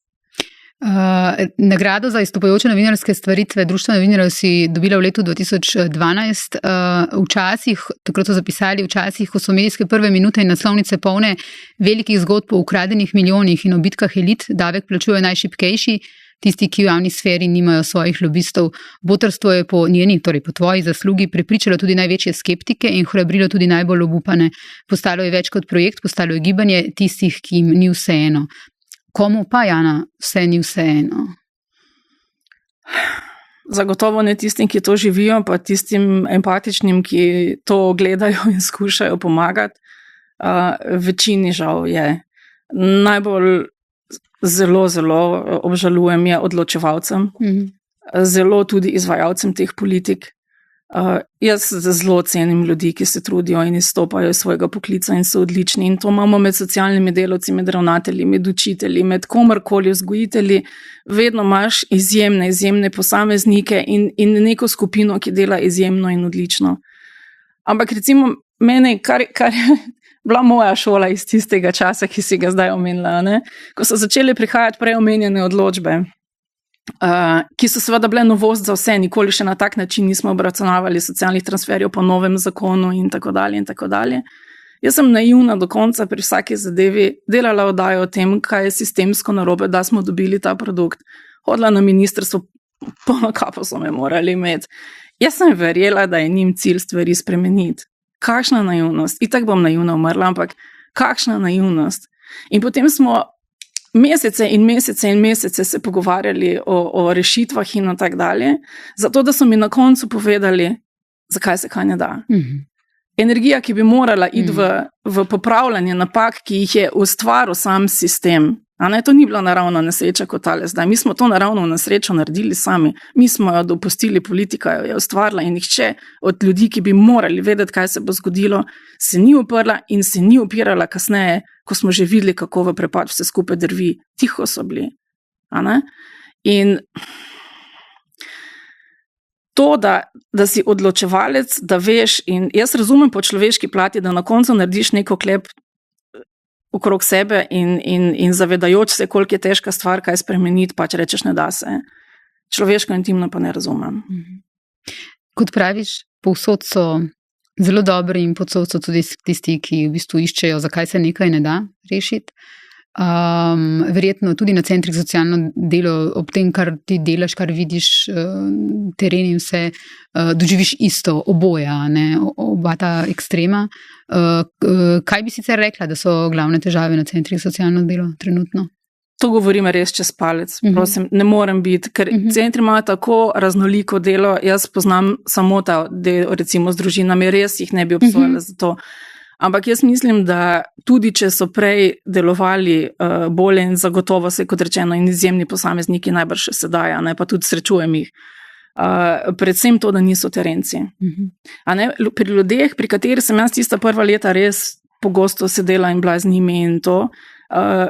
Nagrado za izstopajoče novinarske stvaritve Društva novinarjev si dobila v letu 2012. Včasih, takrat so zapisali, ko so medijske prve minute in naslovnice polne velikih zgodb o ukradenih milijonih in o bitkah elit, davek plačujejo najšibkejši, tisti, ki v javni sferi nimajo svojih lobistov. Botrstvo je po njeni, torej po tvoji zaslugi, prepričalo tudi največje skeptike in hrabrilo tudi najbolj obupane. Postalo je več kot projekt, postalo je gibanje tistih, ki jim ni vseeno. Komu pa, Jana, vse ni vseeno? Zagotovo ne tistim, ki to živijo, pa tistim empatičnim, ki to gledajo in skušajo pomagati. Večini žal je. Najbolj zelo obžalujem je odločevalcem, zelo tudi izvajalcem teh politik. Jaz zelo cenim ljudi, ki se trudijo in izstopajo iz svojega poklica in so odlični. In to imamo med socialnimi delavci, med ravnatelji, med učitelji, med komarkoli, vzgojitelji. Vedno imaš izjemne posameznike in neko skupino, ki dela izjemno in odlično. Ampak recimo mene, kar je bila moja šola iz tistega časa, ki si ga zdaj omenila, ne? Ko so začeli prihajati prej omenjene odločbe, ki so seveda bile novost za vse, nikoli še na tak način nismo obračunavali socialnih transferjev po novem zakonu in tako dalje in tako dalje. Jaz sem naivna do konca pri vsaki zadevi, delala oddajo o tem, kaj je sistemsko narobe, da smo dobili ta produkt. Hodila na ministrstvo, polno kapo so me morali imeti. Jaz sem verjela, da je njim cilj stvari spremeniti. Kakšna naivnost, itak bom naivna umrla, ampak kakšna naivnost. In potem smo mesece in mesece se pogovarjali o rešitvah in tako dalje, zato da so mi na koncu povedali, zakaj se kaj ne da. Energija, ki bi morala iti v popravljanje napak, ki jih je ustvaril sam sistem. To ni bila naravna nesreča kot tale zdaj. Mi smo to naravno nesrečo naredili sami. Mi smo jo dopustili, politika jo je ustvarila in nihče od ljudi, ki bi morali vedeti, kaj se bo zgodilo, se ni uprla in se ni upirala kasneje, ko smo že videli, kako v prepad vse skupaj drvi. Tiho so bili. In to, da si odločevalec, da veš, in jaz razumem po človeški plati, da na koncu narediš neko klep okrog sebe in zavedajoč se, koliko je težka stvar, kaj spremeniti, pač rečeš, ne da se. Človeško intimno pa ne razumem. Kot praviš, povsod so zelo dobri in povsod so tudi tisti, ki v bistvu iščejo, zakaj se nekaj ne da rešiti. Verjetno tudi na centrih socialno delo, ob tem, kar ti delaš, kar vidiš, teren in vse, doživiš isto, oboja, oba ta ekstrema. Kaj bi sicer rekla, da so glavne težave na centrih socialno delo trenutno? To govorim res čez palec, prosim, ne morem biti, ker centri imajo tako raznoliko delo, jaz poznam samo ta del, recimo z družinami, res jih ne bi obsojala za to. Ampak jaz mislim, da tudi če so prej delovali bolje in zagotovo se, kot rečeno, in izjemni posamezniki najbrž še sedaj, pa tudi srečujem jih. Predvsem to, da niso terenci. Pri ljudeh, pri katerih sem jaz tista prva leta res pogosto sedela in bila z njimi in to,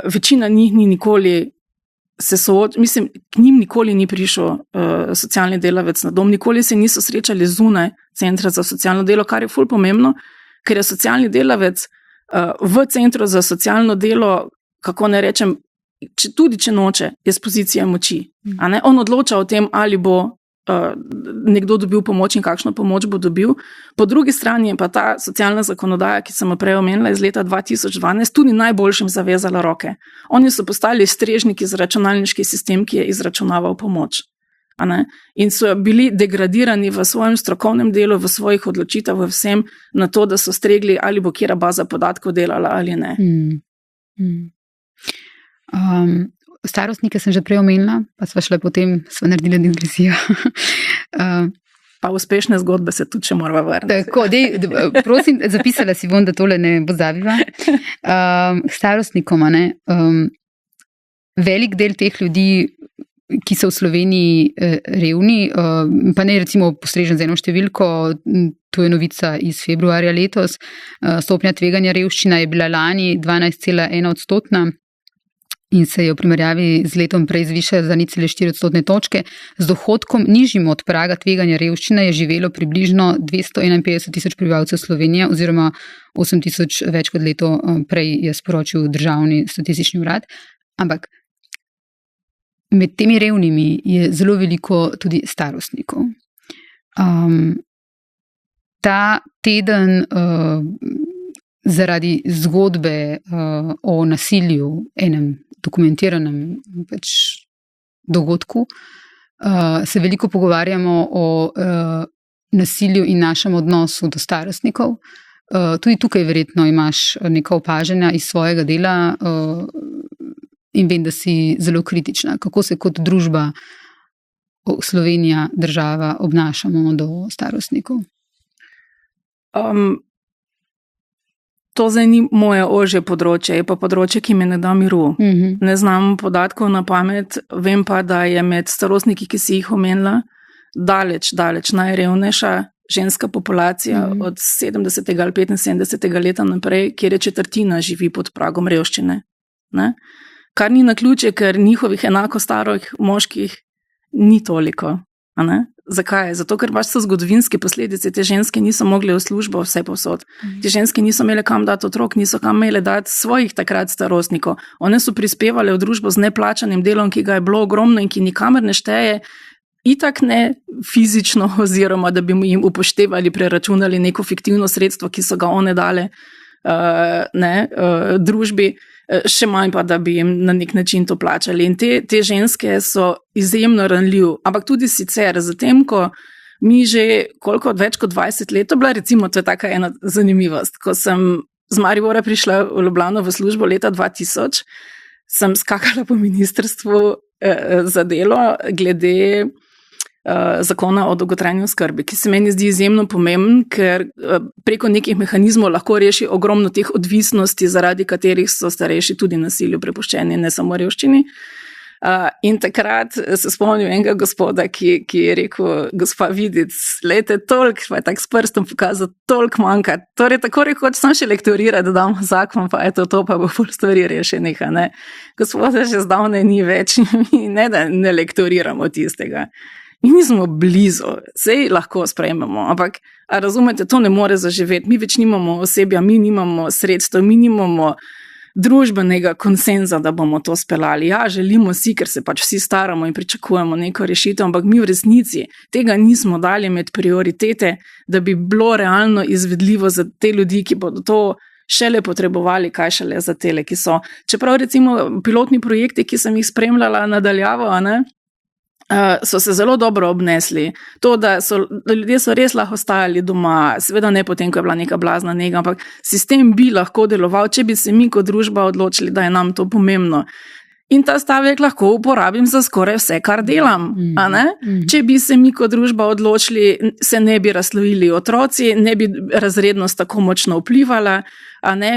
večina njih ni nikoli mislim, k njim nikoli ni prišel socialni delavec na dom, nikoli se niso srečali zunaj centra za socialno delo, kar je ful pomembno, ker je socialni delavec v centru za socialno delo, kako ne rečem, tudi če noče, je z pozicije moči. On odloča o tem, ali bo nekdo dobil pomoč in kakšno pomoč bo dobil. Po drugi strani je pa ta socialna zakonodaja, ki sem jo prej omenila iz leta 2012, tudi najboljšim zavezala roke. Oni so postali strežniki za računalniški sistem, ki je izračunaval pomoč. In so bili degradirani v svojem strokovnem delu, v svojih odločitev, v vsem, na to, da so stregli, ali bo kjera baza podatkov delala ali ne. Starostnike sem že prej omenila, pa sva šla potem, sva naredila digresijo. Pa uspešne zgodbe se tudi še morava vrniti. Tako, prosim, zapisala si bom, da tole ne pozabiva. Starostnikoma, velik del teh ljudi ki so v Sloveniji revni, pa ne recimo postrežem z eno številko, to je novica iz februarja letos, stopnja tveganja revščina je bila lani 12,1% in se je v primerjavi z letom prej zvišala za 0,4 odstotne točke. Z dohodkom nižjim od praga tveganja revščine je živelo približno 251,000 prebivalcev Slovenije oziroma 8,000 več kot leto prej, je sporočil Državni statistični urad. Ampak med temi revnimi je zelo veliko tudi starostnikov. Ta teden zaradi zgodbe o nasilju, enem dokumentiranem dogodku, se veliko pogovarjamo o nasilju in našem odnosu do starostnikov. Tudi tukaj verjetno imaš neka opažanja iz svojega dela in vem, da si zelo kritična. Kako se kot družba, Slovenija, država obnašamo do starostnikov? To zdaj ni moje ožje področje, je pa področje, ki me ne da miru. Ne znam podatkov na pamet, vem pa, da je med starostniki, ki si jih omenila, daleč najrevnejša ženska populacija od 70. ali 75. leta naprej, kjer je četrtina živi pod pragom revščine. Ne? Kar ni naključje, ker njihovih enako starih moških ni toliko. Zakaj? Zato, ker so zgodovinske posledice. Te ženske niso mogle v službo vse povsod. Te ženske niso imele kam dati otrok, niso kam imele dati svojih takrat starostnikov. One so prispevale v družbo z neplačanim delom, ki ga je bilo ogromno in ki nikamer ne šteje, itak ne fizično, oziroma da bi jim upoštevali, preračunali neko fiktivno sredstvo, ki so ga one dale družbi. Še manj pa, da bi jim na nek način to plačali. In te ženske so izjemno ranljiv, ampak tudi sicer, zatem, ko mi že več kot 20 let, to bila recimo, to je taka ena zanimivost, ko sem z Maribora prišla v Ljubljano v službo leta 2000, sem skakala po ministrstvu za delo glede zakona o dolgotrajni oskrbi, ki se meni zdi izjemno pomemben, ker preko nekih mehanizmov lahko reši ogromno teh odvisnosti, zaradi katerih so starejši tudi nasilju prepuščeni, ne samo revščini. In takrat se spomnim enega gospoda, ki je rekel, gospa Vidic, lejte, toliko, pa je tak s prstom pokazal, toliko manjka. Torej, tako rekoč, sem še lektorira, da damo zakon, pa je to, pa bo pol stvari rešenih. Gospoda že zdavne ni več, ne da ne lektoriramo tistega. Mi nismo blizu, sej lahko sprejmemo, ampak razumete, to ne more zaživeti. Mi več nimamo osebja, mi nimamo sredstev, mi nimamo družbenega konsenza, da bomo to speljali. Ja, želimo si, ker se pač vsi staramo in pričakujemo neko rešitev, ampak mi v resnici tega nismo dali med prioritete, da bi bilo realno izvedljivo za te ljudi, ki bodo to šele potrebovali, kaj šele za tele, ki so. Čeprav recimo pilotni projekti, ki sem jih spremljala nadaljavo, so se zelo dobro obnesli. To, da ljudje so res lahko ostajali doma, seveda ne potem, ko je bila neka blazna nega, ampak sistem bi lahko deloval, če bi se mi kot družba odločili, da je nam to pomembno. In ta stavek lahko uporabim za skoraj vse, kar delam. Če bi se mi kot družba odločili, se ne bi razslojili otroci, ne bi razrednost tako močno vplivala,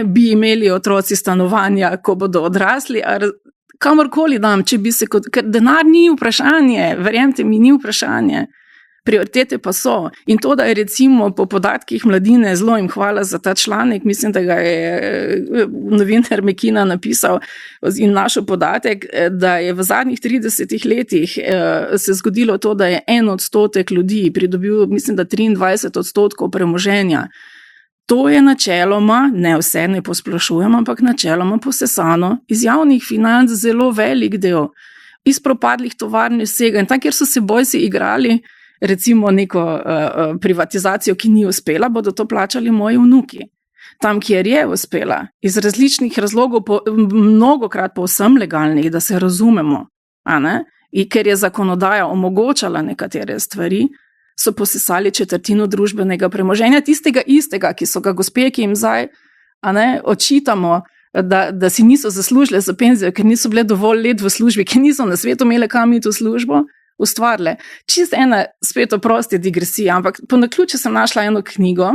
bi imeli otroci stanovanja, ko bodo odrasli, kamorkoli dam, če bi se ker denar ni vprašanje, verjemite mi, ni vprašanje. Prioritete pa so. In to, da je recimo po podatkih Mladine, zelo jim hvala za ta članek, mislim, da ga je novinar Mekina napisal in našel podatek, da je v zadnjih 30 letih se zgodilo to, da je 1% ljudi pridobil, mislim, da 23% premoženja. To je načeloma, ne vse ne posplošujem, ampak načeloma posesano iz javnih financ zelo velik del, iz propadlih tovarn vsega. In tam, kjer so se bojci igrali, recimo neko privatizacijo, ki ni uspela, bodo to plačali moji vnuki. Tam, kjer je uspela, iz različnih razlogov, mnogokrat povsem legalnih, da se razumemo, in ker je zakonodaja omogočala nekatere stvari, so posesali četrtino družbenega premoženja, tistega istega, ki so ga gospe, ki jim zdaj očitamo, da si niso zaslužile za penzijo, ker niso bile dovolj let v službi, ker niso na svetu imele kam iti v službo, ustvarile. Čist ena spet oprosti digresija, ampak po naključju sem našla eno knjigo,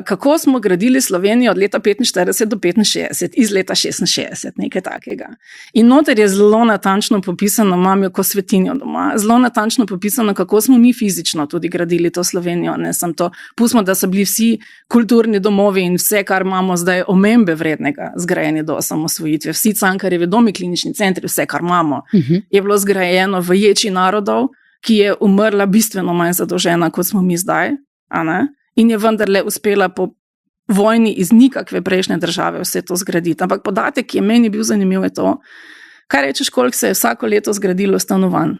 kako smo gradili Slovenijo od leta 45 do 65, iz leta 66, nekaj takega. In noter je zelo natančno popisano, imam jo ko svetinjo doma, zelo natančno popisano, kako smo mi fizično tudi gradili to Slovenijo, ne samo to. Pustimo, da so bili vsi kulturni domovi in vse, kar imamo zdaj omembe vrednega, zgrajeni do osamosvojitve. Vsi Cankarjevi domi, klinični centri, vse, kar imamo, je bilo zgrajeno v ječi narodov, ki je umrla bistveno manj zadolžena, kot smo mi zdaj, a ne? In je vendarle uspela po vojni iz nikakve prejšnje države vse to zgraditi. Ampak podatek, ki je meni bil zanimiv, je to, kaj rečeš, koliko se je vsako leto zgradilo stanovanj?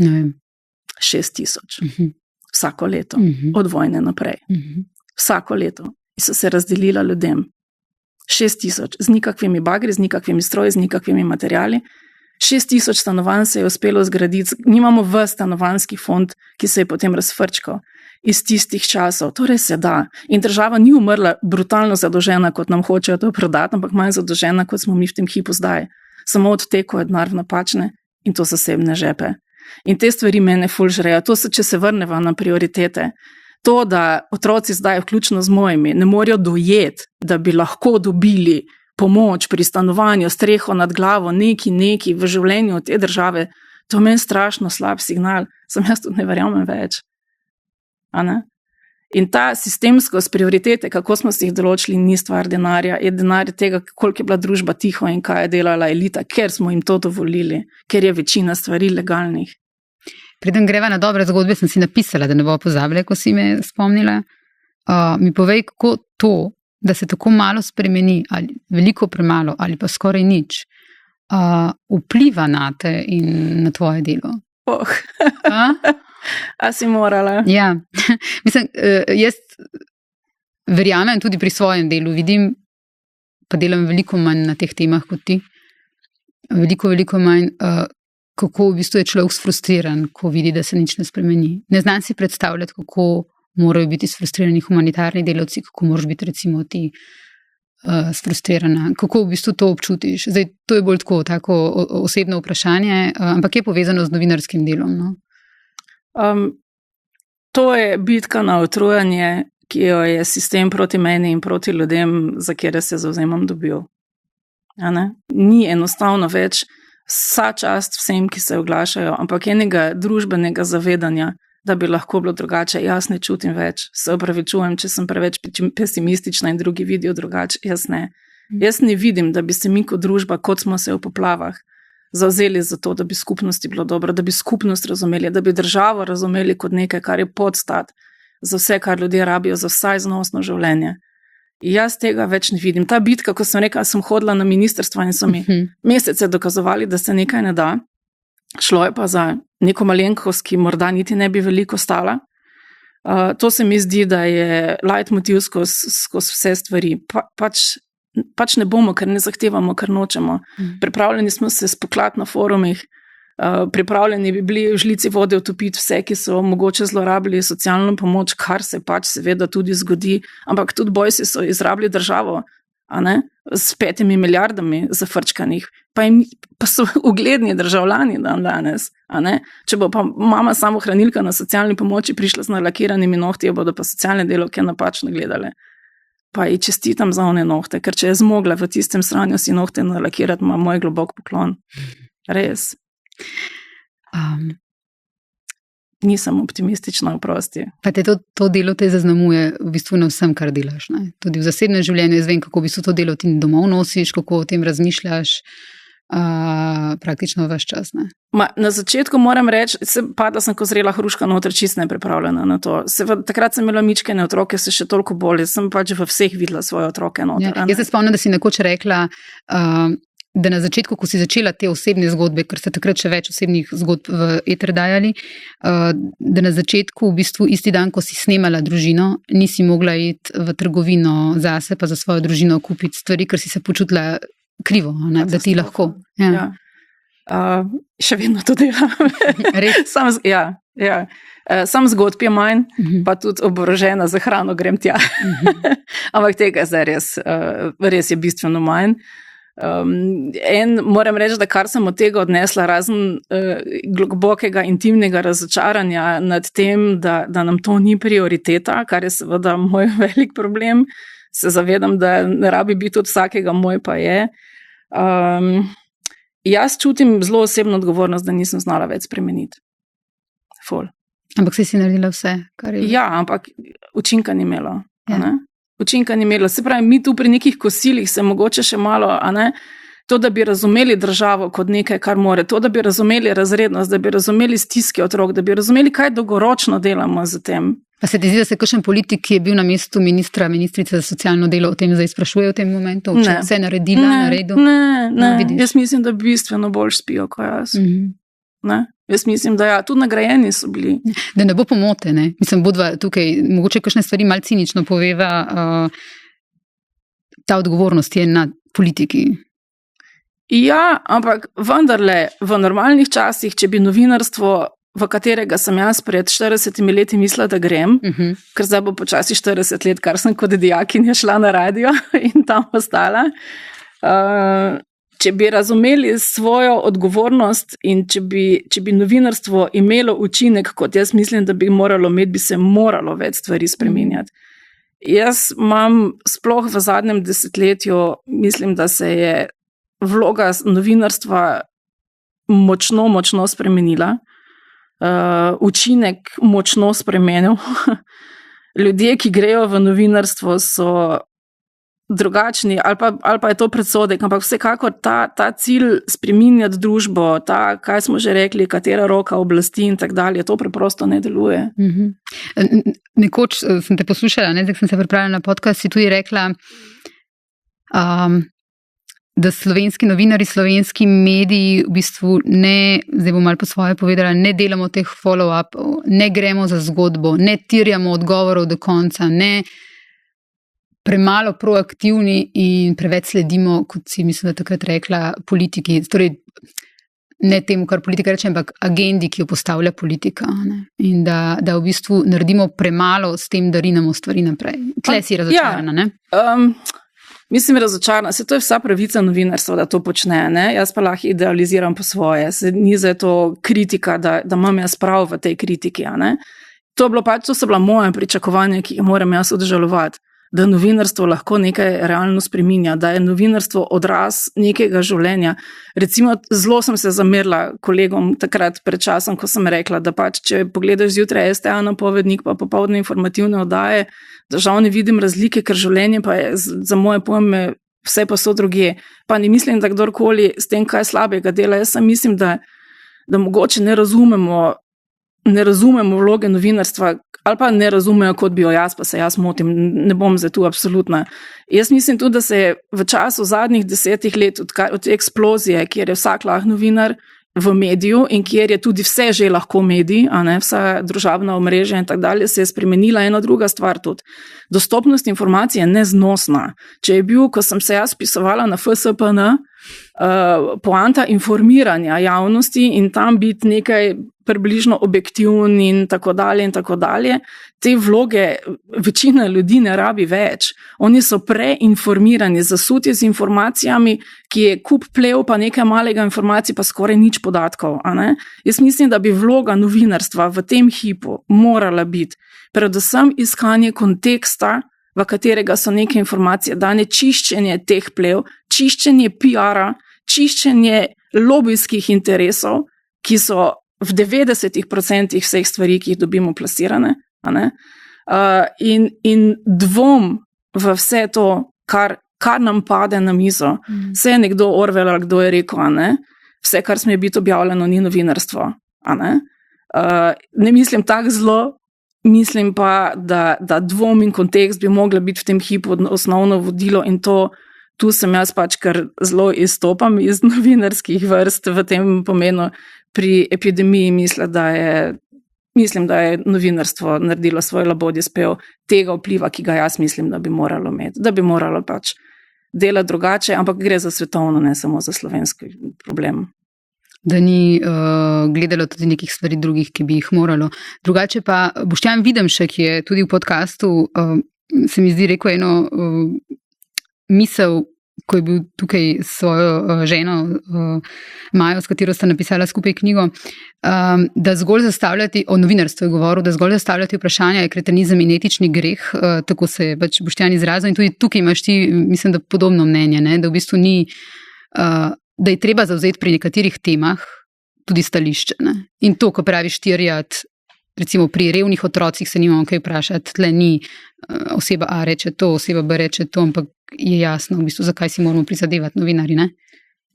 Ne vem. 6,000. Vsako leto. Od vojne naprej. Vsako leto. In so se razdelila ljudem. 6,000. Z nikakvimi bagri, z nikakvimi stroji, z nikakvimi materijali. 6,000 stanovanj se je uspelo zgraditi. Nimamo v stanovanjski fond, ki se je potem razfrčkal iz tistih časov. Torej se da. In država ni umrla brutalno zadolžena, kot nam hočejo to prodati, ampak manj zadolžena, kot smo mi v tem hipu zdaj. Samo odteko je denar v napačne in to zasebne žepe. In te stvari mene ful žrejo. To so, če se vrneva na prioritete. To, da otroci zdaj, vključno z mojimi, ne morejo dojeti, da bi lahko dobili pomoč pri stanovanju, streho nad glavo, neki v življenju te države, to meni strašno slab signal. Sem jaz tudi ne verjamem več. A ne? In ta sistemskost prioritete, kako smo si jih določili, ni stvar denarja, je denar tega, koliko je bila družba tiho in kaj je delala elita, ker smo jim to dovolili, ker je večina stvari legalnih. Preden greva na dobre zgodbe, sem si napisala, da ne bo pozabila, ko si me spomnila. Mi povej, kako to, da se tako malo spremeni, ali veliko premalo, ali pa skoraj nič, vpliva na te in na tvoje delo. A si morala? Ja, mislim, jaz verjamem tudi pri svojem delu, vidim, pa delam veliko manj na teh temah kot ti, veliko manj, kako v bistvu je človek sfrustriran, ko vidi, da se nič ne spremeni. Ne znam si predstavljati, kako morajo biti sfrustrirani humanitarni delavci, kako moraš biti recimo ti sfrustrirana, kako v bistvu to občutiš. Zdaj, to je bolj tako osebno vprašanje, ampak je povezano z novinarskim delom, no? To je bitka na utrujanje, ki jo je sistem proti meni in proti ljudem, za kjer se zavzemam, dobil. Ni enostavno več vsa čast vsem, ki se oglašajo, ampak enega družbenega zavedanja, da bi lahko bilo drugače. Jaz ne čutim več, se opravičujem, če sem preveč pesimistična in drugi vidijo drugače, jaz ne. Jaz ne vidim, da bi se mi kot družba, kot smo se v poplavah, zavzeli za to, da bi skupnosti bilo dobro, da bi skupnost razumeli, da bi državo razumeli kot nekaj, kar je podstat za vse, kar ljudje rabijo, za vsaj znosno življenje. In jaz tega več ne vidim. Ta bitka, ko sem rekla, sem hodila na ministrstva in so mi mesece dokazovali, da se nekaj ne da. Šlo je pa za neko malenkost, ki morda niti ne bi veliko stala. To se mi zdi, da je leitmotiv skozi vse stvari. Pač ne bomo, ker ne zahtevamo, ker nočemo. Pripravljeni smo se spoklati na forumih, pripravljeni bi bili v žlici vode utopiti vse, ki so mogoče zlorabili socialno pomoč, kar se pač seveda tudi zgodi, ampak tudi bojsi so izrabili državo, s 5 milijardami zafrčkanih, pa so ugledni državljani danes. Če bo pa mama samohranilka na socialni pomoči prišla z nalakiranimi nohti, jo bodo pa socialne delavke napačno gledale. Pa ji čestitam za one nohte, ker če je zmogla v tistem sranju si nohte nalakirati, ima moj globok poklon. Res. Nisem optimistična, oprosti. Pa to delo te zaznamuje v bistvu na vsem, kar delaš. Ne? Tudi v zasebnem življenju, jaz vem, kako v bistvu to delo ti domov nosiš, kako o tem razmišljaš, praktično ves čas. Ne? Na začetku moram reči, padla sem ko zrela hruška noter, čist nepripravljena na to. Takrat sem imela mičkene otroke, se še toliko bolje, sem pač v vseh videla svoje otroke noter. Ja, jaz se spomnim, da si nekoč rekla, da na začetku, ko si začela te osebne zgodbe, ker ste takrat še več osebnih zgodb v eter dajali, da na začetku, v bistvu isti dan, ko si snemala družino, nisi mogla iti v trgovino zase, pa za svojo družino kupiti stvari, ker si se počutila krivo, da ti lahko. Ja. Še vedno to delam. Sam zgodb je manj, pa tudi oborožena za hrano grem tja. Ampak tega zdaj res je bistveno manj. Moram reči, da kar sem od tega odnesla, razen globokega intimnega razočaranja nad tem, da nam to ni prioriteta, kar je seveda moj velik problem. Se zavedam, da ne rabi biti od vsakega, moj pa je. Jaz čutim zelo osebno odgovornost, da nisem znala več spremeniti. Ful. Ampak si naredila vse, kar je. Ja, ampak učinka ni imelo. Ja. Učinka ni imelo. Se pravi, mi tu pri nekih kosilih se mogoče še malo, to, da bi razumeli državo kot nekaj, kar more, to, da bi razumeli razrednost, da bi razumeli stiske otrok, da bi razumeli, kaj dolgoročno delamo z tem. Pa se ti zdi, da se kakšen politik, ki je bil na mestu ministrice za socialno delo, o tem zdaj sprašuje v tem momentu? Če vse naredila, naredil? Ne. Jaz mislim, da bistveno bolj spijo, kot jaz. Jaz mislim, da tudi nagrajeni so bili. Da ne bo pomote, ne? Mislim, bodva tukaj, mogoče kakšne stvari malo cinično poveva, ta odgovornost je na politiki. Ja, ampak vendarle, v normalnih časih, če bi novinarstvo, v katerega sem jaz pred 40 leti mislila, da grem, ker zdaj bo počasi 40 let, kar sem kot dijakinja šla na radio in tam ostala. Če bi razumeli svojo odgovornost in če bi novinarstvo imelo učinek, kot jaz mislim, da bi moralo imeti, bi se moralo več stvari spreminjati. Jaz imam sploh v zadnjem desetletju, mislim, da se je vloga novinarstva močno spremenila. Učinek močno spremenil. Ljudje, ki grejo v novinarstvo, so drugačni, ali pa je to predsodek, ampak vsekakor ta cilj spreminjati družbo, kaj smo že rekli, katera roka oblasti in tak dalje, to preprosto ne deluje. Nekoč sem te poslušala, zdaj sem se pripravila na podcast, si tudi rekla, da slovenski novinari, slovenski mediji v bistvu ne, zdaj bom malo po svoje povedala, ne delamo teh follow-upov, ne gremo za zgodbo, ne tirjamo odgovorov do konca, ne premalo proaktivni in preveč sledimo, kot si mislim, da takrat rekla, politiki, torej ne temu, kar politika reče, ampak agendi, ki jo postavlja politika. Ne? In da v bistvu naredimo premalo s tem, da rinemo stvari naprej. Tle si razočarana, ne? Mislim, razočarana. To je vsa pravica novinarstva, da to počne. Ne? Jaz pa lahko idealiziram po svoje. Ni za to kritika, da imam jaz prav v tej kritiki. To so bila moja pričakovanja, ki jih moram jaz odžalovati. Da novinarstvo lahko nekaj realno spreminja, da je novinarstvo odraz nekega življenja. Recimo, zelo sem se zamerila kolegom takrat pred časom, ko sem rekla, da če pogledaš zjutraj STA napovednik, pa popoldne informativne oddaje, da žal ne vidim razlike, ker življenje pa je za moje pojme vse pa so drugje. Pa ne mislim, da kdorkoli s tem, kaj slabega dela. Jaz sem mislim, da mogoče ne razumemo vloge novinarstva, ali pa ne razumejo, kot bi jo jaz, pa se jaz motim, ne bom zdaj tu absolutna. Jaz mislim tudi, da se je v času zadnjih 10 let od eksplozije, kjer je vsak lahko novinar v mediju in kjer je tudi vse že lahko medij, vsa družabna omrežja in tak dalje, se je spremenila ena druga stvar tudi. Dostopnost informacij je neznosna. Če je bil, ko sem se jaz pisovala na FSPN, poanta informiranja javnosti in tam biti nekaj približno objektivn in tako dalje, te vloge večina ljudi ne rabi več. Oni so preinformirani, zasuti z informacijami, ki je kup plev, pa nekaj malega informacij, pa skoraj nič podatkov. Jaz mislim, da bi vloga novinarstva v tem hipu morala biti predvsem iskanje konteksta, v katerega so neke informacije dane, čiščenje teh plev, čiščenje PR-a, čiščenje lobijskih interesov, ki so v 90% vseh stvari, ki jih dobimo plasirane. In dvom v vse to, kar nam pade na mizo. Vse je nekdo Orwell, kdo je rekel, vse, kar sme biti objavljeno, ni novinarstvo. Ne mislim tako zelo, mislim pa, da dvom in kontekst bi mogla biti v tem hipu osnovno vodilo in tu sem jaz kar zelo izstopam iz novinarskih vrst v tem pomenu. Pri epidemiji mislim, da je novinarstvo naredilo svoj labodji spev tega vpliva, ki ga jaz mislim, da bi moralo imeti. Da bi moralo delati drugače, ampak gre za svetovno, ne samo za slovenski problem. Da ni gledalo tudi nekih stvari drugih, ki bi jih moralo. Drugače pa Boštjan Videmšek je tudi v podcastu, se mi zdi rekel eno misel, ko je bil tukaj s svojo ženo Majo, s katero sta napisala skupaj knjigo, da zgolj zastavljati, o novinarstvu je govoril, da zgolj zastavljati vprašanja je kretenizem in etični greh, tako se je pač Boštjan izrazil in tudi tukaj imaš ti, mislim, da podobno mnenje, ne? Da v bistvu ni, da je treba zavzeti pri nekaterih temah tudi stališče. Ne? In to, ko praviš tirjat, recimo pri revnih otrocih se nimamo kaj vprašati, tle ni oseba A reče to, oseba B reče to, ampak je jasno, v bistvu, zakaj si moramo prizadevati novinari, ne?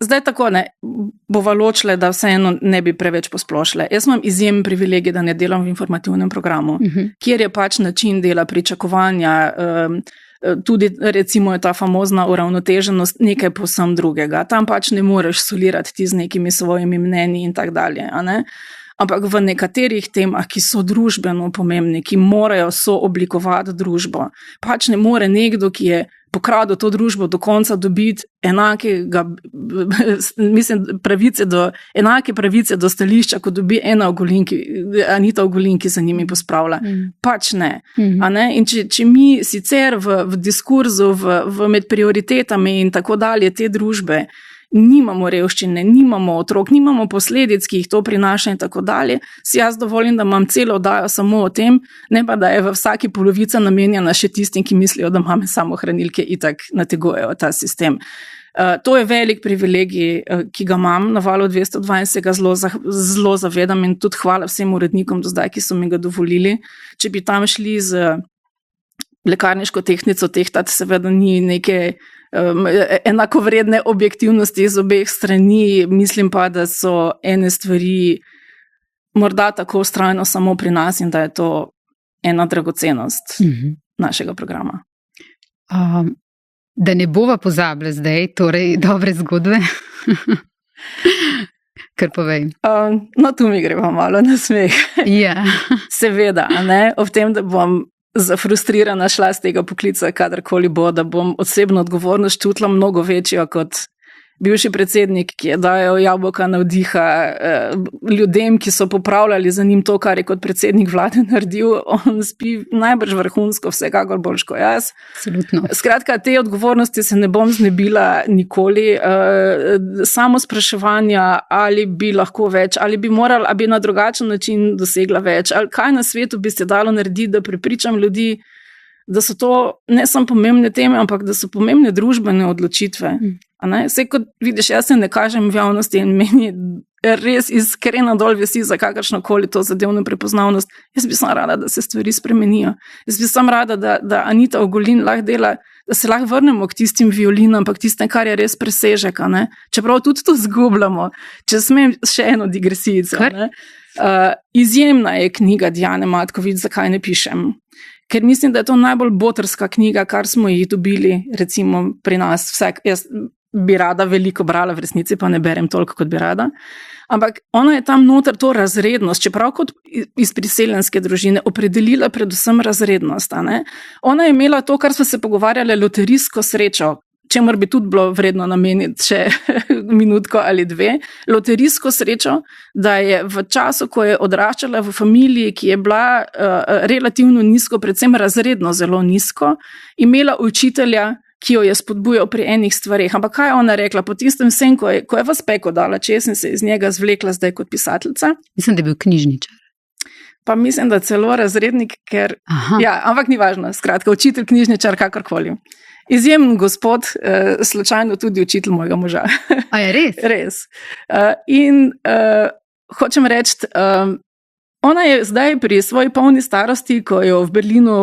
Zdaj tako ne, bova ločile, da vseeno ne bi preveč posplošile. Jaz imam izjemen privilegij, da ne delam v informativnem programu, kjer je pač način dela, pričakovanja, tudi recimo je ta famozna uravnoteženost nekaj povsem drugega. Tam pač ne moreš solirati ti z nekimi svojimi mnenji in tak dalje, a ne? Ampak v nekaterih temah, ki so družbeno pomembni, ki morajo sooblikovati družbo, pač ne more nekdo, ki je pokradel to družbo do konca, dobiti enake pravice do stališča, kot dobi Anita Ogulin, ki za njimi pospravlja. Pač ne. A ne? In če mi sicer v diskurzu, med prioritetami in tako dalje te družbe nimamo revščine, nimamo otrok, nimamo posledic, ki jih to prinaša in tako dalje, si jaz dovolim, da imam celo oddajo samo o tem, ne pa da je v vsaki polovica namenjena še tistim, ki mislijo, da mame samohranilke itak nategujejo ta sistem. To je velik privilegij, ki ga imam na Valu 202 in se ga zelo zavedam in tudi hvala vsem urednikom do zdaj, ki so mi ga dovolili. Če bi tam šli z lekarniško tehtnico tehtati, seveda ni neke enakovredne objektivnosti iz obeh strani, mislim pa, da so ene stvari morda tako vztrajno samo pri nas in da je to ena dragocenost našega programa. Da ne bova pozabila zdaj, torej dobre zgodbe. Kar povej. No, tu mi greva malo na smeh. Ja. Seveda, a ne, ob tem, da bom zafrustrirana šla z tega poklica, kadarkoli bo, da bom osebno odgovornost čutila mnogo večjo kot bivši predsednik, ki je dajal jabolka navdiha ljudem, ki so popravljali za njim to, kar je kot predsednik vlade naredil. On spi najbrž vrhunsko, vsekakor boljš kot jaz. Absolutno. Skratka, te odgovornosti se ne bom znebila nikoli. Samo spraševanja, ali bi lahko več, ali bi morali, ali bi na drugačen način dosegla več, ali kaj na svetu bi se dalo narediti, da prepričam ljudi, da so to ne samo pomembne teme, ampak da so pomembne družbene odločitve. Vse, kot vidiš, jaz se ne kažem v javnosti in meni res iskreno dol visi za kakršnokoli to zadevno prepoznavnost. Jaz bi sem rada, da se stvari spremenijo. Jaz bi sem rada, da Anita Ogulin lahko dela, da se lahko vrnemo k tistim violinam, pa k tistem, kar je res presežek. Čeprav tudi to zgubljamo. Če smem še eno digresijico. Izjemna je knjiga Dijane Matkovič, Zakaj ne pišem. Ker mislim, da je to najbolj botrska knjiga, kar smo jih dobili, recimo pri nas. Jaz bi rada veliko brala, v resnici pa ne berem toliko, kot bi rada. Ampak ona je tam noter to razrednost, čeprav kot iz priseljenske družine, opredelila predvsem razrednost. Ona je imela to, kar smo se pogovarjali, loterijsko srečo, čemur bi tudi bilo vredno nameniti še minutko ali dve, loterijsko srečo, da je v času, ko je odraščala v familiji, ki je bila relativno nizko, predvsem razredno zelo nizko, imela učitelja, ki jo je spodbujal pri enih stvareh. Ampak kaj je ona rekla? Po tistem vsem, ko je vas peko dala, če sem se iz njega zvlekla zdaj kot pisateljica. Mislim, da je bil knjižničar. Pa mislim, da celo razrednik, ker... Ja, ampak ni važno. Skratka, učitelj, knjižničar, kakorkoli. Izjemen gospod, slučajno tudi učitelj mojega moža. A je res? Res. In hočem reči, ona je zdaj pri svoji polni starosti, ko jo v Berlinu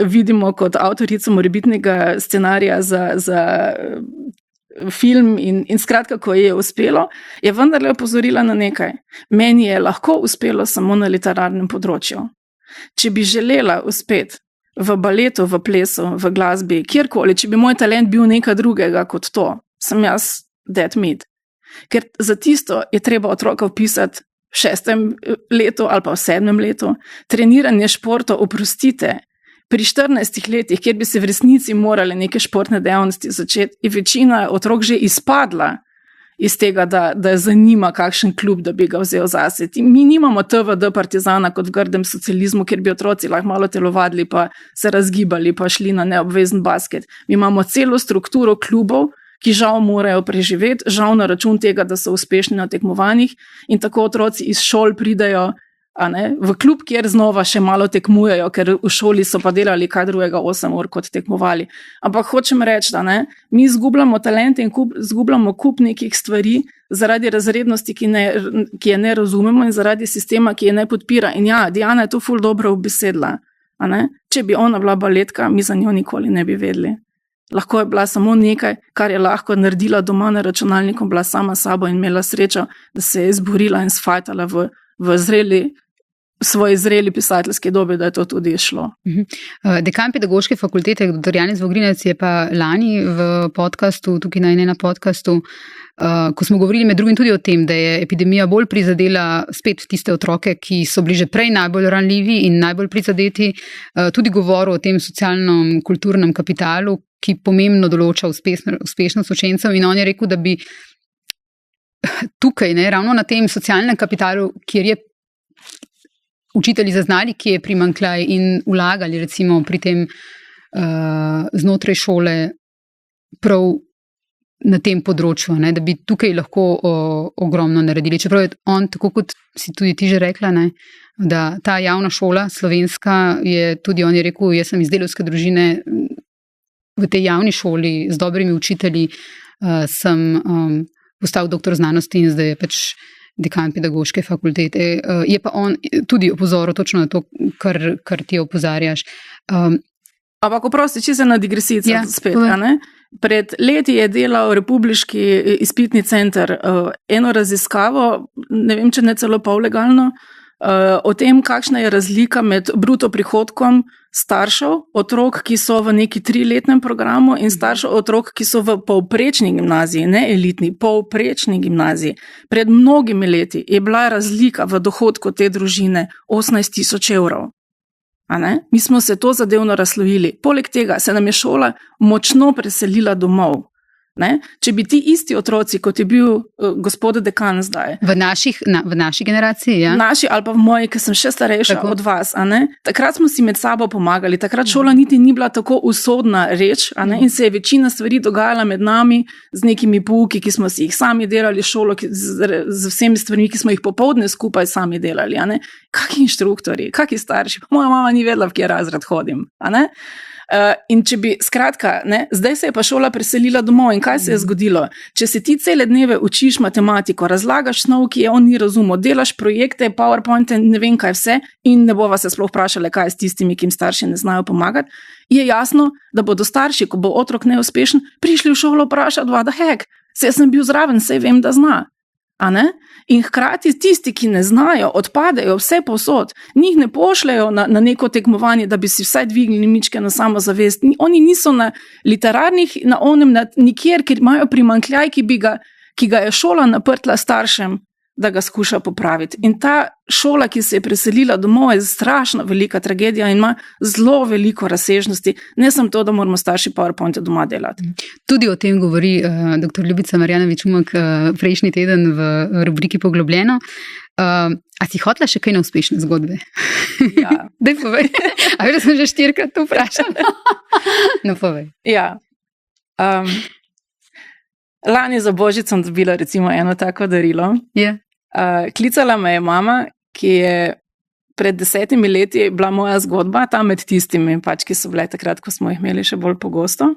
vidimo kot avtorico morebitnega scenarija za film in skratka, ko je uspelo, je vendarle opozorila na nekaj. Meni je lahko uspelo samo na literarnem področju. Če bi želela uspeti v baletu, v plesu, v glasbi, kjerkoli, če bi moj talent bil nekaj drugega kot to, sem jaz dead meat. Ker za tisto je treba otroka vpisati v 6. letu ali pa v 7. letu. Treniranje športa, oprostite, pri 14 letih, kjer bi se v resnici morali neke športne dejavnosti začeti, je večina otrok že izpadla iz tega, da je zanima kakšen klub, da bi ga vzel zase. Mi nimamo TVD Partizana kot v grdem socializmu, kjer bi otroci lahko malo telovadili, pa se razgibali, pa šli na neobvezen basket. Mi imamo celo strukturo klubov, ki žal morajo preživeti, žal na račun tega, da so uspešni na tekmovanjih in tako otroci iz šol pridejo v klub, kjer znova še malo tekmujejo, ker v šoli so pa delali kaj drugega 8 ur kot tekmovali. Ampak hočem reči, da mi izgubljamo talente in izgubljamo kup nekih stvari zaradi razrednosti, ki je ne razumemo in zaradi sistema, ki je ne podpira. In ja, Diana je to ful dobro obesedla. Če bi ona bila baletka, mi za njo nikoli ne bi vedeli. Lahko je bila samo nekaj, kar je lahko naredila doma na računalniku, bila sama sabo in imela srečo, da se je izborila in sfajtala v svoji zreli pisateljski dobi, da je to tudi šlo. Dekan pedagoške fakultete, dr. Janez Vogrinec, je pa lani v podcastu, tukaj na NN podcastu, ko smo govorili med drugim tudi o tem, da je epidemija bolj prizadela spet tiste otroke, ki so bili že prej najbolj ranljivi in najbolj prizadeti, tudi govoril o tem socialnem, kulturnem kapitalu, ki pomembno določa uspešnost učencev, in on je rekel, da bi tukaj, ravno na tem socialnem kapitalu, kjer je učitelji zaznali, ki je primanjkljaj in vlagali recimo pri tem znotraj šole prav na tem področju, da bi tukaj lahko ogromno naredili. Čeprav je on, tako kot si tudi ti že rekla, da ta javna šola slovenska je, tudi on je rekel, jaz sem iz delavske družine, v tej javni šoli z dobrimi učitelji sem postal doktor znanosti in zdaj je pač dekan pedagoške fakultete. Je pa on tudi opozoril točno na to, kar ti opozarjaš. Ampak oprosti, če se na digresijo spet. Pred leti je delal Republiški izpitni center eno raziskavo, ne vem, če ne celo pollegalno, o tem, kakšna je razlika med bruto prihodkom staršev, otrok, ki so v neki 3-letnem programu in staršev otrok, ki so v povprečni gimnaziji, ne elitni, povprečni gimnaziji. Pred mnogimi leti je bila razlika v dohodku te družine 18,000 evrov. Mi smo se to zadevno razslovili. Poleg tega se nam je šola močno preselila domov. Če bi ti isti otroci, kot je bil gospod dekan zdaj. V naši generaciji, ja? Naši ali pa v moji, ki sem še starejša od vas. Takrat smo si med sabo pomagali, takrat šola niti ni bila tako usodna reč, in se je večina stvari dogajala med nami z nekimi pouki, ki smo si jih sami delali, šolo z vsemi stvarmi, ki smo jih popoldne skupaj sami delali. Kaki inštruktori, kaki starši? Moja mama ni vedela, v kje razred hodim. In če bi, skratka, zdaj se je pa šola preselila domov in kaj se je zgodilo? Če se ti cele dneve učiš matematiko, razlagaš snov, ki je on ni razumel, delaš projekte, PowerPointe, ne vem kaj vse in ne bova se sploh vprašali, kaj je s tistimi, ki jim starši ne znajo pomagati, je jasno, da bodo starši, ko bo otrok neuspešen, prišli v šolo vprašati, what the heck, saj sem bil zraven, saj vem, da zna. In hkrati tisti, ki ne znajo, odpadejo vse povsod, njih ne pošljajo na neko tekmovanje, da bi si vsaj dvignili mičke na samozavest. Oni niso na literarnih, na onem, nikjer, ker imajo primanjkljaj, ki ga je šola naprtla staršem, da ga skuša popraviti. In ta šola, ki se je preselila domov, je strašno velika tragedija in ima zelo veliko razsežnosti. Ne samo to, da moramo starši PowerPointe doma delati. Tudi o tem govori dr. Ljubica Marjanović-Umek prejšnji teden v rubriki Poglobljeno. A si hotela še kaj na uspešne zgodbe? Ja. Daj povej. A veš, da sem že 4-krat to vprašala? No, povej. Ja. Lani za Božič sem dobila recimo eno tako darilo. Yeah. Klicala me je mama, ki je pred 10 leti bila moja zgodba, tam med tistimi, ki so bile takrat, ko smo jih imeli še bolj pogosto.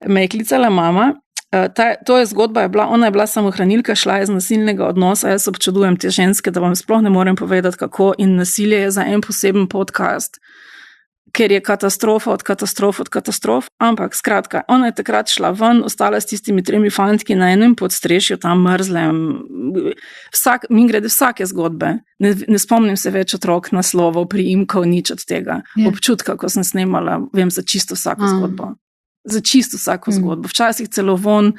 Me je klicala mama, to je zgodba, ona je bila samohranilka, šla je iz nasilnega odnosa, jaz občudujem te ženske, da vam sploh ne morem povedati, kako, in nasilje je za en poseben podcast, ker je katastrofa od katastrof, ampak skratka, ona je takrat šla ven, ostala s tistimi 3 fantki na enem podstrešju, tam mrzlem, vsake zgodbe, ne spomnim se več otrok, naslovov, priimkov, nič od tega, občutka, ko sem snemala, vem za čisto vsako zgodbo. Za čisto vsako zgodbo. Včasih celo von,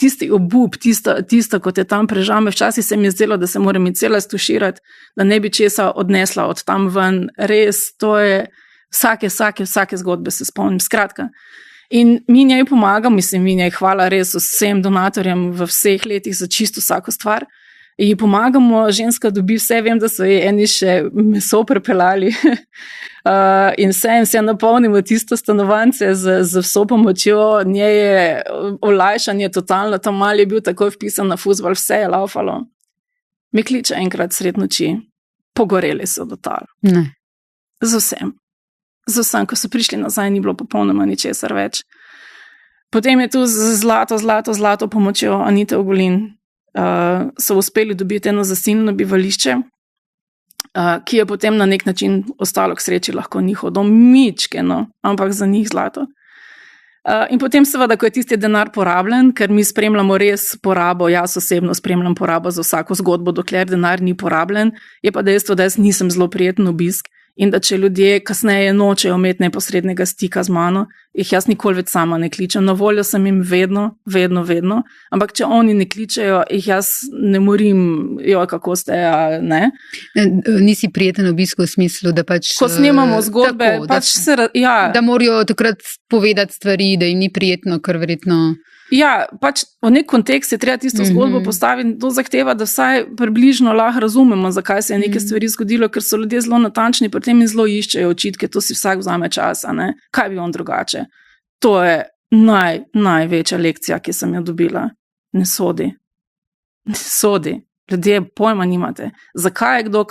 tisti obup, tisto, kot je tam prežame, včasih se mi je zdelo, da se moram mi cela stuširati, da ne bi česa odnesla od tam ven. Res, to je vsake zgodbe se spomnim. Skratka. In mi njej pomagam, mi njej hvala res vsem donatorjem v vseh letih za čisto vsako stvar. Ji pomagamo, ženska dobi vse, vem, da so ji eni še meso prepeljali in vse napolnimo tisto stanovance z vso pomočjo, nje je olajšanje totalno, tam mal je bil takoj vpisan na fuzbal, vse je laufalo. Mi kliče enkrat sred noči, pogoreli so do tal. Ne. Z vsem, ko so prišli nazaj, ni bilo popolnoma ničesar več. Potem je tu z zlato pomočjo Anite Ogulin so uspeli dobiti eno zasilno bivališče, ki je potem na nek način ostalo k sreči lahko njihov dom, mičkeno, ampak za njih zlato. In potem seveda, ko je tisti denar porabljen, ker mi spremljamo res porabo, jaz osebno spremljam porabo za vsako zgodbo, dokler denar ni porabljen, je pa dejstvo, da jaz nisem zelo prijeten obisk in da če ljudje kasneje nočejo imeti neposrednega stika z mano, jih jaz nikoli več sama ne kličem. Na voljo sem jim vedno, ampak če oni ne kličejo, jih jaz ne morim, kako ste, ne. Nisi prijeten obisk v smislu, da pač... Ko snemamo zgodbe, tako, da morajo takrat povedati stvari, da jim ni prijetno, ker verjetno... Ja, pač v nek kontekst je treba tisto zgodbo postaviti, to zahteva, da vsaj približno lahko razumemo, zakaj se je neke stvari zgodilo, ker so ljudje zelo natančni, potem in zelo iščejo očitke, to si vsak vzame čas, ne? Kaj bi on drugače? To je največja lekcija, ki sem jo dobila. Ne sodi. Ljudje pojma nimate. Zakaj je kdo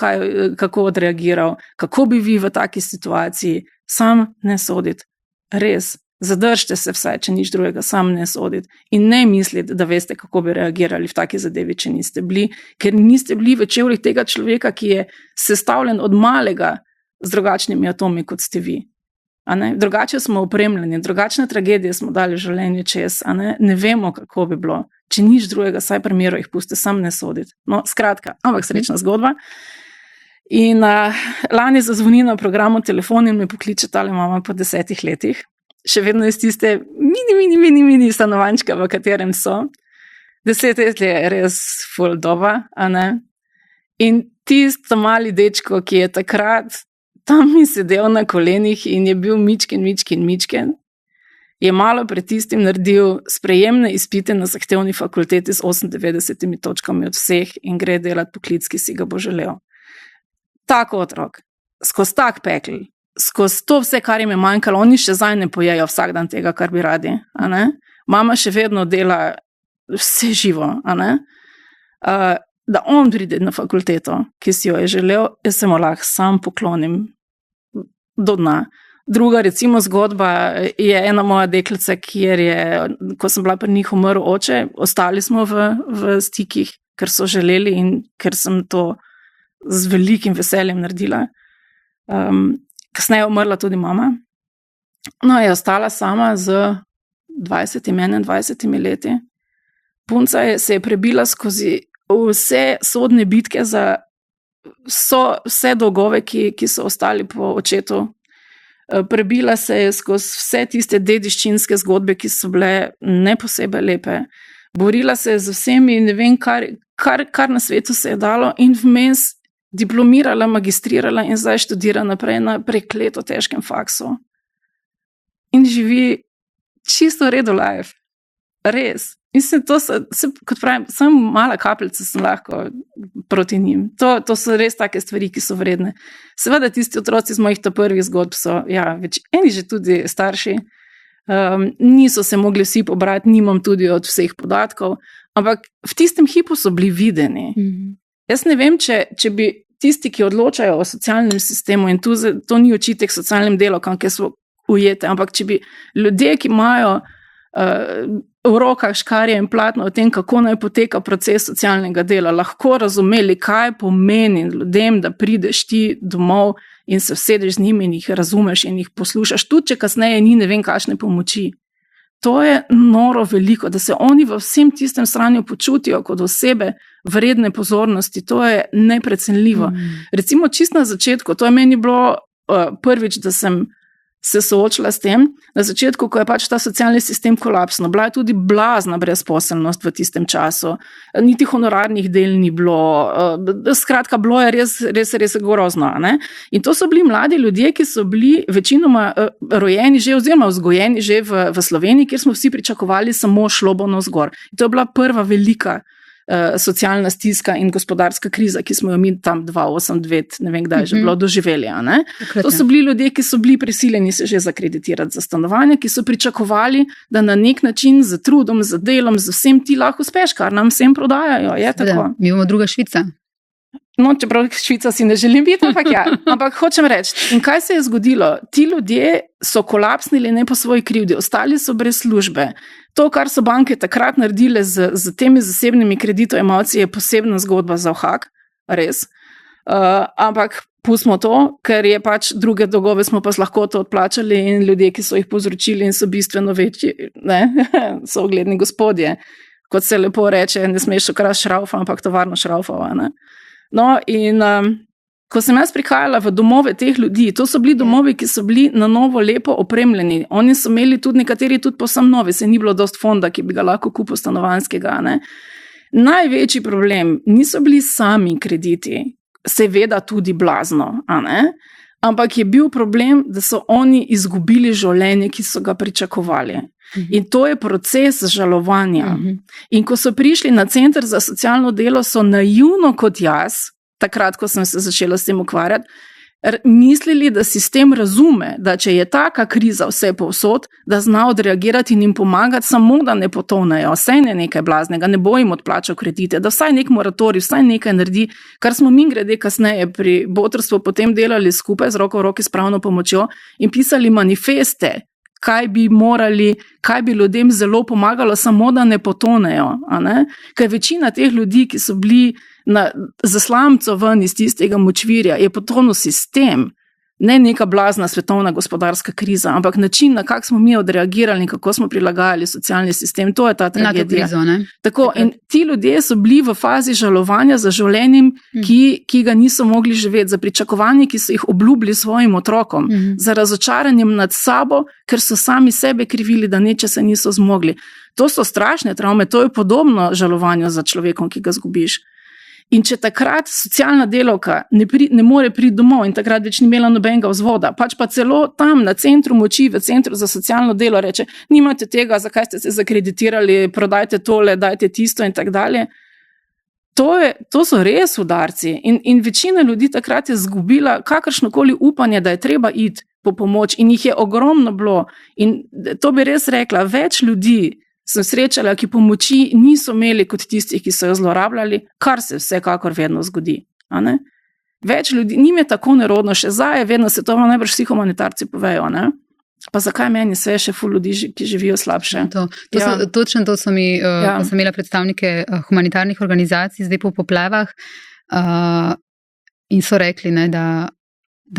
kako odreagiral, kako bi vi v taki situaciji, sam ne soditi. Res. Zadržite se vsaj, če nič drugega, sam ne soditi. In ne misliti, da veste, kako bi reagirali v taki zadevi, če niste bili, ker niste bili v čevljih tega človeka, ki je sestavljen od malega z drugačnimi atomi, kot ste vi. Drugače smo opremljeni, drugačne tragedije smo dali življenje čez, ne vemo, kako bi bilo. Če nič drugega, saj primeru jih puste, sam ne soditi. No, skratka, ampak srečna zgodba. In lani zazvoni na programu telefon in me pokliče tale mama po 10 letih. Še vedno iz tiste mini stanovančka, v katerem so. 10 let je res ful doba, In tisto mali dečko, ki je takrat tam mi sedel na kolenih in je bil mičken, je malo pred tistim naredil sprejemne izpite na zahtevni fakulteti z 98 točkami od vseh in gre delati poklic, ki si ga bo želel. Tako otrok, skozi tak pekel, skozi to vse, kar jim je manjkalo, oni še zdaj ne pojejo vsak dan tega, kar bi radi. Mama še vedno dela vse živo. Da on pride na fakulteto, ki si jo je želel, jaz se mu lahko sam poklonim do dna. Druga recimo zgodba je ena moja deklica, kjer je, ko sem bila pri njih umrl oče, ostali smo v stikih, ker so želeli in ker sem to z velikim veseljem naredila. Kasneje je umrla tudi mama. No, je ostala sama z 20-21 leti. Punca se je prebila skozi vse sodne bitke za vse dolgove, ki so ostali po očetu. Prebila se je skozi vse tiste dediščinske zgodbe, ki so bile ne posebej lepe. Borila se je z vsemi, ne vem, kar na svetu se je dalo in vmes diplomirala, magistrirala in zdaj študira naprej na prekleto težkem faksu. In živi čisto redo life. Res. Mislim, kot pravim, sem mala kapljica, sem lahko proti njim. To so res take stvari, ki so vredne. Seveda tisti otroci z mojih prvih zgodb so, eni že tudi starši, niso se mogli vsi pobrati, nimam tudi od vseh podatkov, ampak v tistem hipu so bili videni. Jaz ne vem, če bi tisti, ki odločajo o socialnem sistemu, in to ni očitek socialnim delavkam, ki so ujete, ampak če bi ljudje, ki imajo v rokah škarje in platno o tem, kako naj poteka proces socialnega dela, lahko razumeli, kaj pomeni ljudem, da prideš ti domov in se usedeš z njimi in jih razumeš in jih poslušaš, tudi če kasneje ni ne vem kakšne pomoči. To je noro veliko, da se oni v vsem tistem stranju počutijo kot osebe vredne pozornosti, to je neprecenljivo. Recimo čist na začetku, to je meni bilo prvič, da sem se soočila s tem, na začetku, ko je pač ta socialni sistem kolapsno, bila je tudi blazna brezposelnost v tistem času, niti honorarnih del ni bilo, skratka, bilo je res grozno. Ne? In to so bili mladi ljudje, ki so bili večinoma rojeni že oziroma vzgojeni že v Sloveniji, kjer smo vsi pričakovali samo šlo bo navzgor. In to je bila prva velika socialna stiska in gospodarska kriza, ki smo jo mi tam 2008-2009, ne vem kdaj, že bilo doživeli. To so bili ljudje, ki so bili prisiljeni se že zakreditirati za stanovanje, ki so pričakovali, da na nek način z trudom, z delom, z vsem ti lahko uspeš, kar nam vsem prodajajo. Je tako. Mi imamo druga Švica. No, čeprav Švica si ne želim biti, ampak ja. Ampak hočem reči, in kaj se je zgodilo? Ti ljudje so kolapsnili ne po svoji krivdi, ostali so brez službe. To, kar so banke takrat naredile z temi zasebnimi kreditojemalci, je posebna zgodba za ohak, res. Ampak pustimo to, ker je pač druge dolgove smo pa lahko to odplačali in ljudje, ki so jih povzročili in so bistveno večji, so ugledni gospodje. Kot se lepo reče, ne smeš okrasti šraufa, ampak tovarno šraufova. No, in ko sem jaz prihajala v domove teh ljudi, to so bili domovi, ki so bili na novo lepo opremljeni. Oni so imeli tudi nekateri tudi povsem novi, se ni bilo dost fonda, ki bi ga lahko kupil stanovanjskega. Največji problem niso bili sami krediti, seveda tudi blazno, ampak je bil problem, da so oni izgubili življenje, ki so ga pričakovali. In to je proces žalovanja. In ko so prišli na Center za socialno delo, so naivno kot jaz, takrat, ko sem se začela s tem ukvarjati, mislili, da sistem razume, da če je taka kriza vse povsod, da zna odreagirati in jim pomagati, samo da ne potovnejo, vsaj ne nekaj blaznega, ne bo jim odplačal kredite, da vsaj nek moratorij, vsaj nekaj naredi, kar smo mi grede kasneje pri botrstvu potem delali skupaj z roko v roki s pravno pomočjo in pisali manifeste, kaj bi ljudem zelo pomagalo, samo da ne potonejo. Ker večina teh ljudi, ki so bili za slamco ven iz tistega močvirja, je potonil sistem, ne neka blazna svetovna gospodarska kriza, ampak način, na kak smo mi odreagirali in kako smo prilagajali socialni sistem, to je ta tragedija. Tako, in ti ljudje so bili v fazi žalovanja za življenjem, ki ga niso mogli živeti, za pričakovanje, ki so jih obljubili svojim otrokom, za razočaranjem nad sabo, ker so sami sebe krivili, da nečesa niso zmogli. To so strašne travme, to je podobno žalovanju za človekom, ki ga zgubiš. In če takrat socialna delavka ne more priti domov in takrat več ni imela nobenega vzvoda, pač pa celo tam na centru moči, v Centru za socialno delo reče, nimate tega, zakaj ste se zakreditirali, prodajte tole, dajte tisto in tak dalje. To so res udarci in večina ljudi takrat je zgubila kakršnokoli upanje, da je treba iti po pomoč in jih je ogromno bilo. In to bi res rekla, več ljudi sem srečala, ki pomoči niso imeli kot tistih, ki so jo zlorabljali, kar se vsekakor vedno zgodi. Več ljudi, njim je tako nerodno, še zdaj je vedno se to najbrž vsi humanitarci povejo, pa zakaj meni se je še ful ljudi, ki živijo slabše. Točno to so mi, ko sem imela predstavnike humanitarnih organizacij zdaj po poplavah in so rekli, da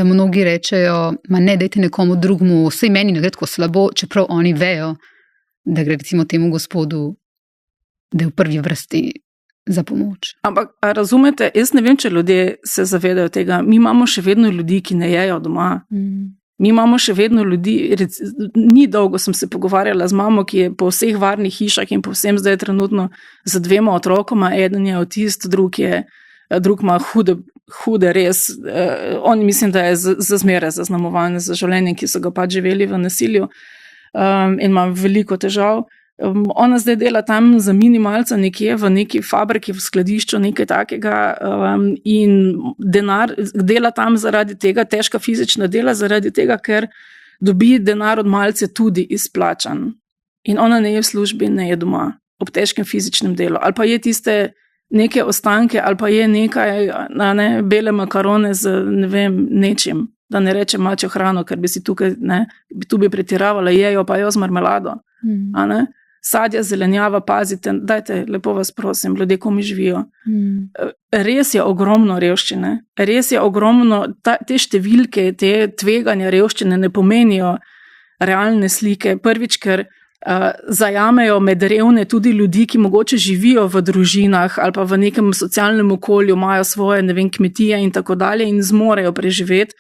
mnogi rečejo, ne dajte nekomu drugmu, vsej meni ne gre tako slabo, čeprav oni vejo, da gre recimo temu gospodu, da je v prvi vrsti za pomoč. Ampak razumete, jaz ne vem, če ljudje se zavedajo tega, mi imamo še vedno ljudi, ki ne jejo doma. Mi imamo še vedno ljudi, ni dolgo sem se pogovarjala z mamo, ki je po vseh varnih hišah in po vsem zdaj trenutno z 2 otrokoma, eden je avtist, drug ima hude res, on mislim, da je za zmeraj zaznamovan za življenje, ki so ga pač živeli v nasilju. In ima veliko težav. Ona zdaj dela tam za minimalca nekje v neki fabriki, v skladišču, nekaj takega in denar dela tam zaradi tega, težka fizična dela zaradi tega, ker dobi denar od malce tudi izplačan. In ona ne je v službi, ne je doma, ob težkem fizičnem delu. Ali pa je tiste neke ostanke, ali pa je nekaj bele makarone z ne vem, nečim. Da ne rečem mačjo hrano, ker bi si tukaj, tu bi pretiravala, jejo pa jo z marmelado. Sadja, zelenjava, pazite, dajte, lepo vas prosim, ljudje komi živijo. Res je ogromno revščine, res je ogromno, te številke, te tveganja revščine ne pomenijo realne slike. Prvič, ker zajamejo med revne tudi ljudi, ki mogoče živijo v družinah ali pa v nekem socialnem okolju, imajo svoje, kmetije in tako dalje in zmorejo preživeti.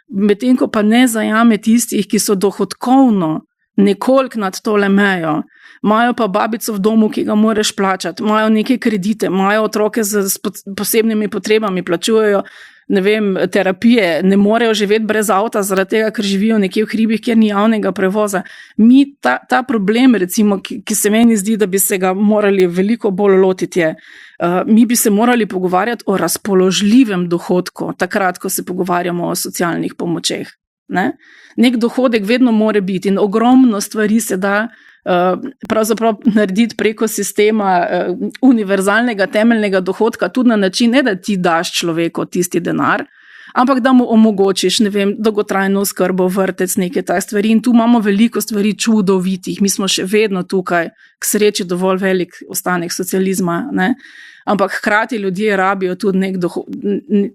medtem ko pa ne zajame tistih, ki so dohodkovno nekoliko nad tole mejo, imajo pa babico v domu, ki ga moraš plačati, imajo neke kredite, imajo otroke s posebnimi potrebami, plačujejo, ne vem, terapije, ne morejo živeti brez avta, zaradi tega, ker živijo nekje v hribih, kjer ni javnega prevoza. Mi ta problem, recimo, ki se meni zdi, da bi se ga morali veliko bolj lotiti, je, mi bi se morali pogovarjati o razpoložljivem dohodku, takrat, ko se pogovarjamo o socialnih pomočeh. Ne? Nek dohodek vedno more biti in ogromno stvari se da pravzaprav narediti preko sistema univerzalnega temeljnega dohodka, tudi na način, ne da ti daš človeku tisti denar, ampak da mu omogočiš, ne vem, dolgotrajno oskrbo, vrtec, neke take stvari. In tu imamo veliko stvari čudovitih. Mi smo še vedno tukaj, k sreči dovolj velik ostanek socializma, ne? Ampak hkrati ljudje rabijo tudi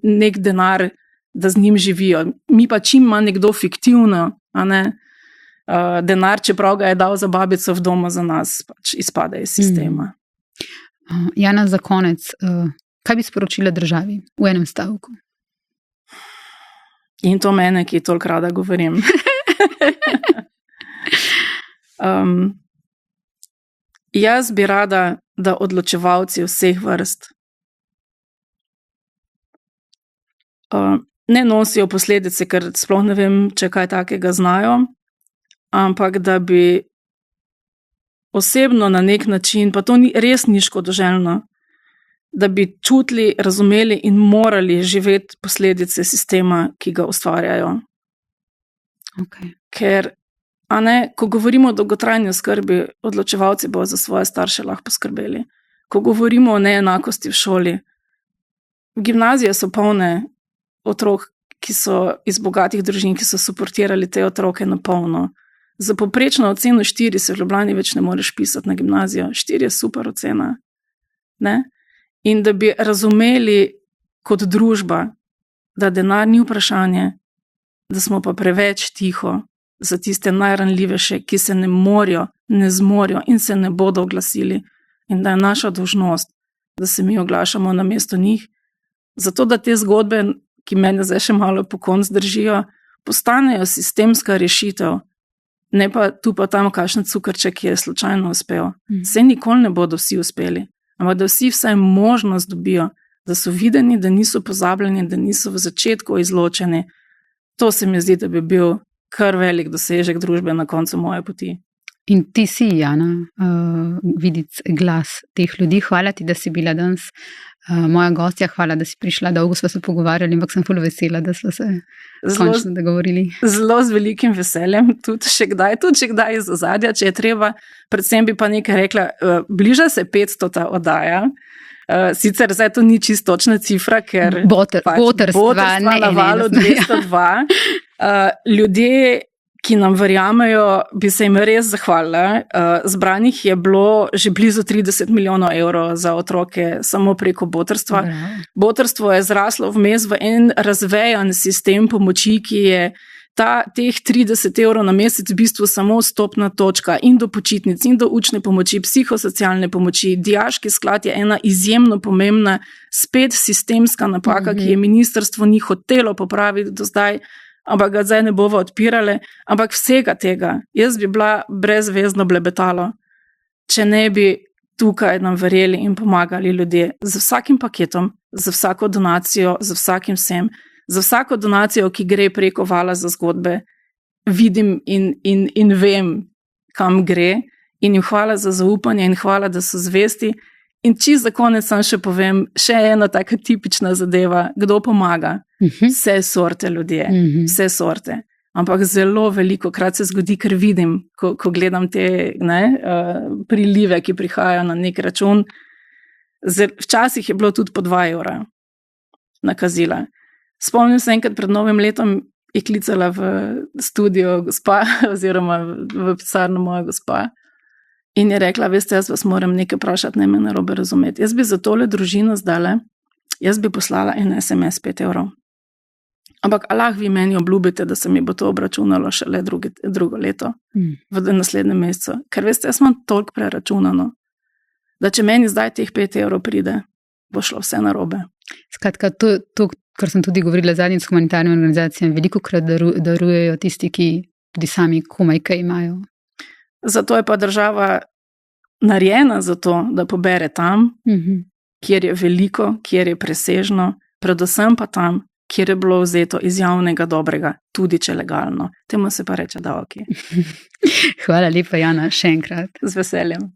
nek denar, da z njim živijo. Mi pa čim ima nekdo fiktivno, a ne, denar, čeprav ga je dal za babico v domu za nas, pač izpade iz sistema. Jana, za konec, kaj bi sporočila državi v enem stavku? In to mene, ki toliko rada govorim. Jaz bi rada, da odločevalci vseh vrst ne nosijo posledice, ker sploh ne vem, če kaj takega znajo, ampak da bi osebno na nek način, pa to res ni škodoželjno, da bi čutili, razumeli in morali živeti posledice sistema, ki ga ustvarjajo. Okay. Ker, a ne, ko govorimo o dolgotrajni oskrbi, odločevalci bodo za svoje starše lahko poskrbeli. Ko govorimo o neenakosti v šoli, gimnazije so polne otrok, ki so iz bogatih družin, ki so suportirali te otroke na polno. Za poprečno oceno 4 se v Ljubljani več ne moreš pisati na gimnazijo. 4 je super ocena. Ne? In da bi razumeli kot družba, da denar ni vprašanje, da smo pa preveč tiho za tiste najranljivejše, ki se ne morejo, ne zmorejo in se ne bodo oglasili. In da je naša dolžnost, da se mi oglašamo namesto njih. Zato, da te zgodbe, ki mene zdaj še malo po koncu držijo, postanejo sistemska rešitev, ne pa tu pa tam kakšen cukrček, ki je slučajno uspel. Saj nikoli ne bodo vsi uspeli, ampak da vsi vsaj možnost dobijo, da so videni, da niso pozabljeni, da niso v začetku izločeni. To se mi zdi, da bi bil kar velik dosežek družbe na koncu moje poti. In ti si, Jana, videti glas teh ljudi. Hvala ti, da si bila danes moja gostja. Hvala, da si prišla. Dolgo sva se pogovarjali, ampak sem ful vesela, da sva se končno dogovorili. Zelo z velikim veseljem, tudi še kdaj iz ozadja, če je treba. Predvsem bi pa nekaj rekla, bliža se 500. oddaja. Sicer zdaj to ni čisto točna cifra, ker botrstva na valu 202. Ljudje, ki nam verjamejo, bi se jim res zahvalila. Zbranih je bilo že blizu 30 milijonov evrov za otroke samo preko botrstva. Botrstvo je zraslo vmes v en razvejan sistem pomoči, ki je teh 30 evrov na mesec v bistvu samo vstopna točka in do počitnic, in do učne pomoči, psihosocialne pomoči. Dijaški sklad je ena izjemno pomembna, spet sistemska napaka, ki je ministrstvo ni hotelo popraviti do zdaj, ampak ga zdaj ne bomo odpirali, ampak vsega tega, jaz bi bila brezvezno blebetalo, če ne bi tukaj nam verjeli in pomagali ljudje z vsakim paketom, z vsako donacijo, z vsakim vsem, z vsako donacijo, ki gre preko vala za zgodbe, vidim in vem, kam gre, in jim hvala za zaupanje in hvala, da so zvesti. In čisto za konec sam še povem, še ena taka tipična zadeva, kdo pomaga. Vse sorte ljudje, vse sorte. Ampak zelo veliko krat se zgodi, ker vidim, ko gledam te prilive, ki prihajajo na nek račun. Včasih je bilo tudi po 2 evra nakazila. Spomnim se enkrat pred novim letom je klicala v studio gospa oziroma v pisarno moja gospa. In je rekla, veste, jaz vas moram nekaj vprašati, ne me narobe razumeti. Jaz bi za tole družino zdajle, jaz bi poslala en SMS 5 evrov. Ampak Allah vi meni obljubite, da se mi bo to obračunalo šele drugo leto, v naslednjem mesecu. Ker veste, jaz imam toliko preračunano, da če meni zdaj teh 5 evrov pride, bo šlo vse narobe. Skratka, to kar sem tudi govorila zadnjič s humanitarnimi organizacijami, veliko krat darujejo tisti, ki tudi sami komaj kaj imajo. Zato je pa država narejena za to, da pobere tam, kjer je veliko, kjer je presežno, predvsem pa tam, kjer je bilo vzeto iz javnega dobrega, tudi če legalno. Temu se pa reče davki. Hvala lepa, Jana, še enkrat. Z veseljem.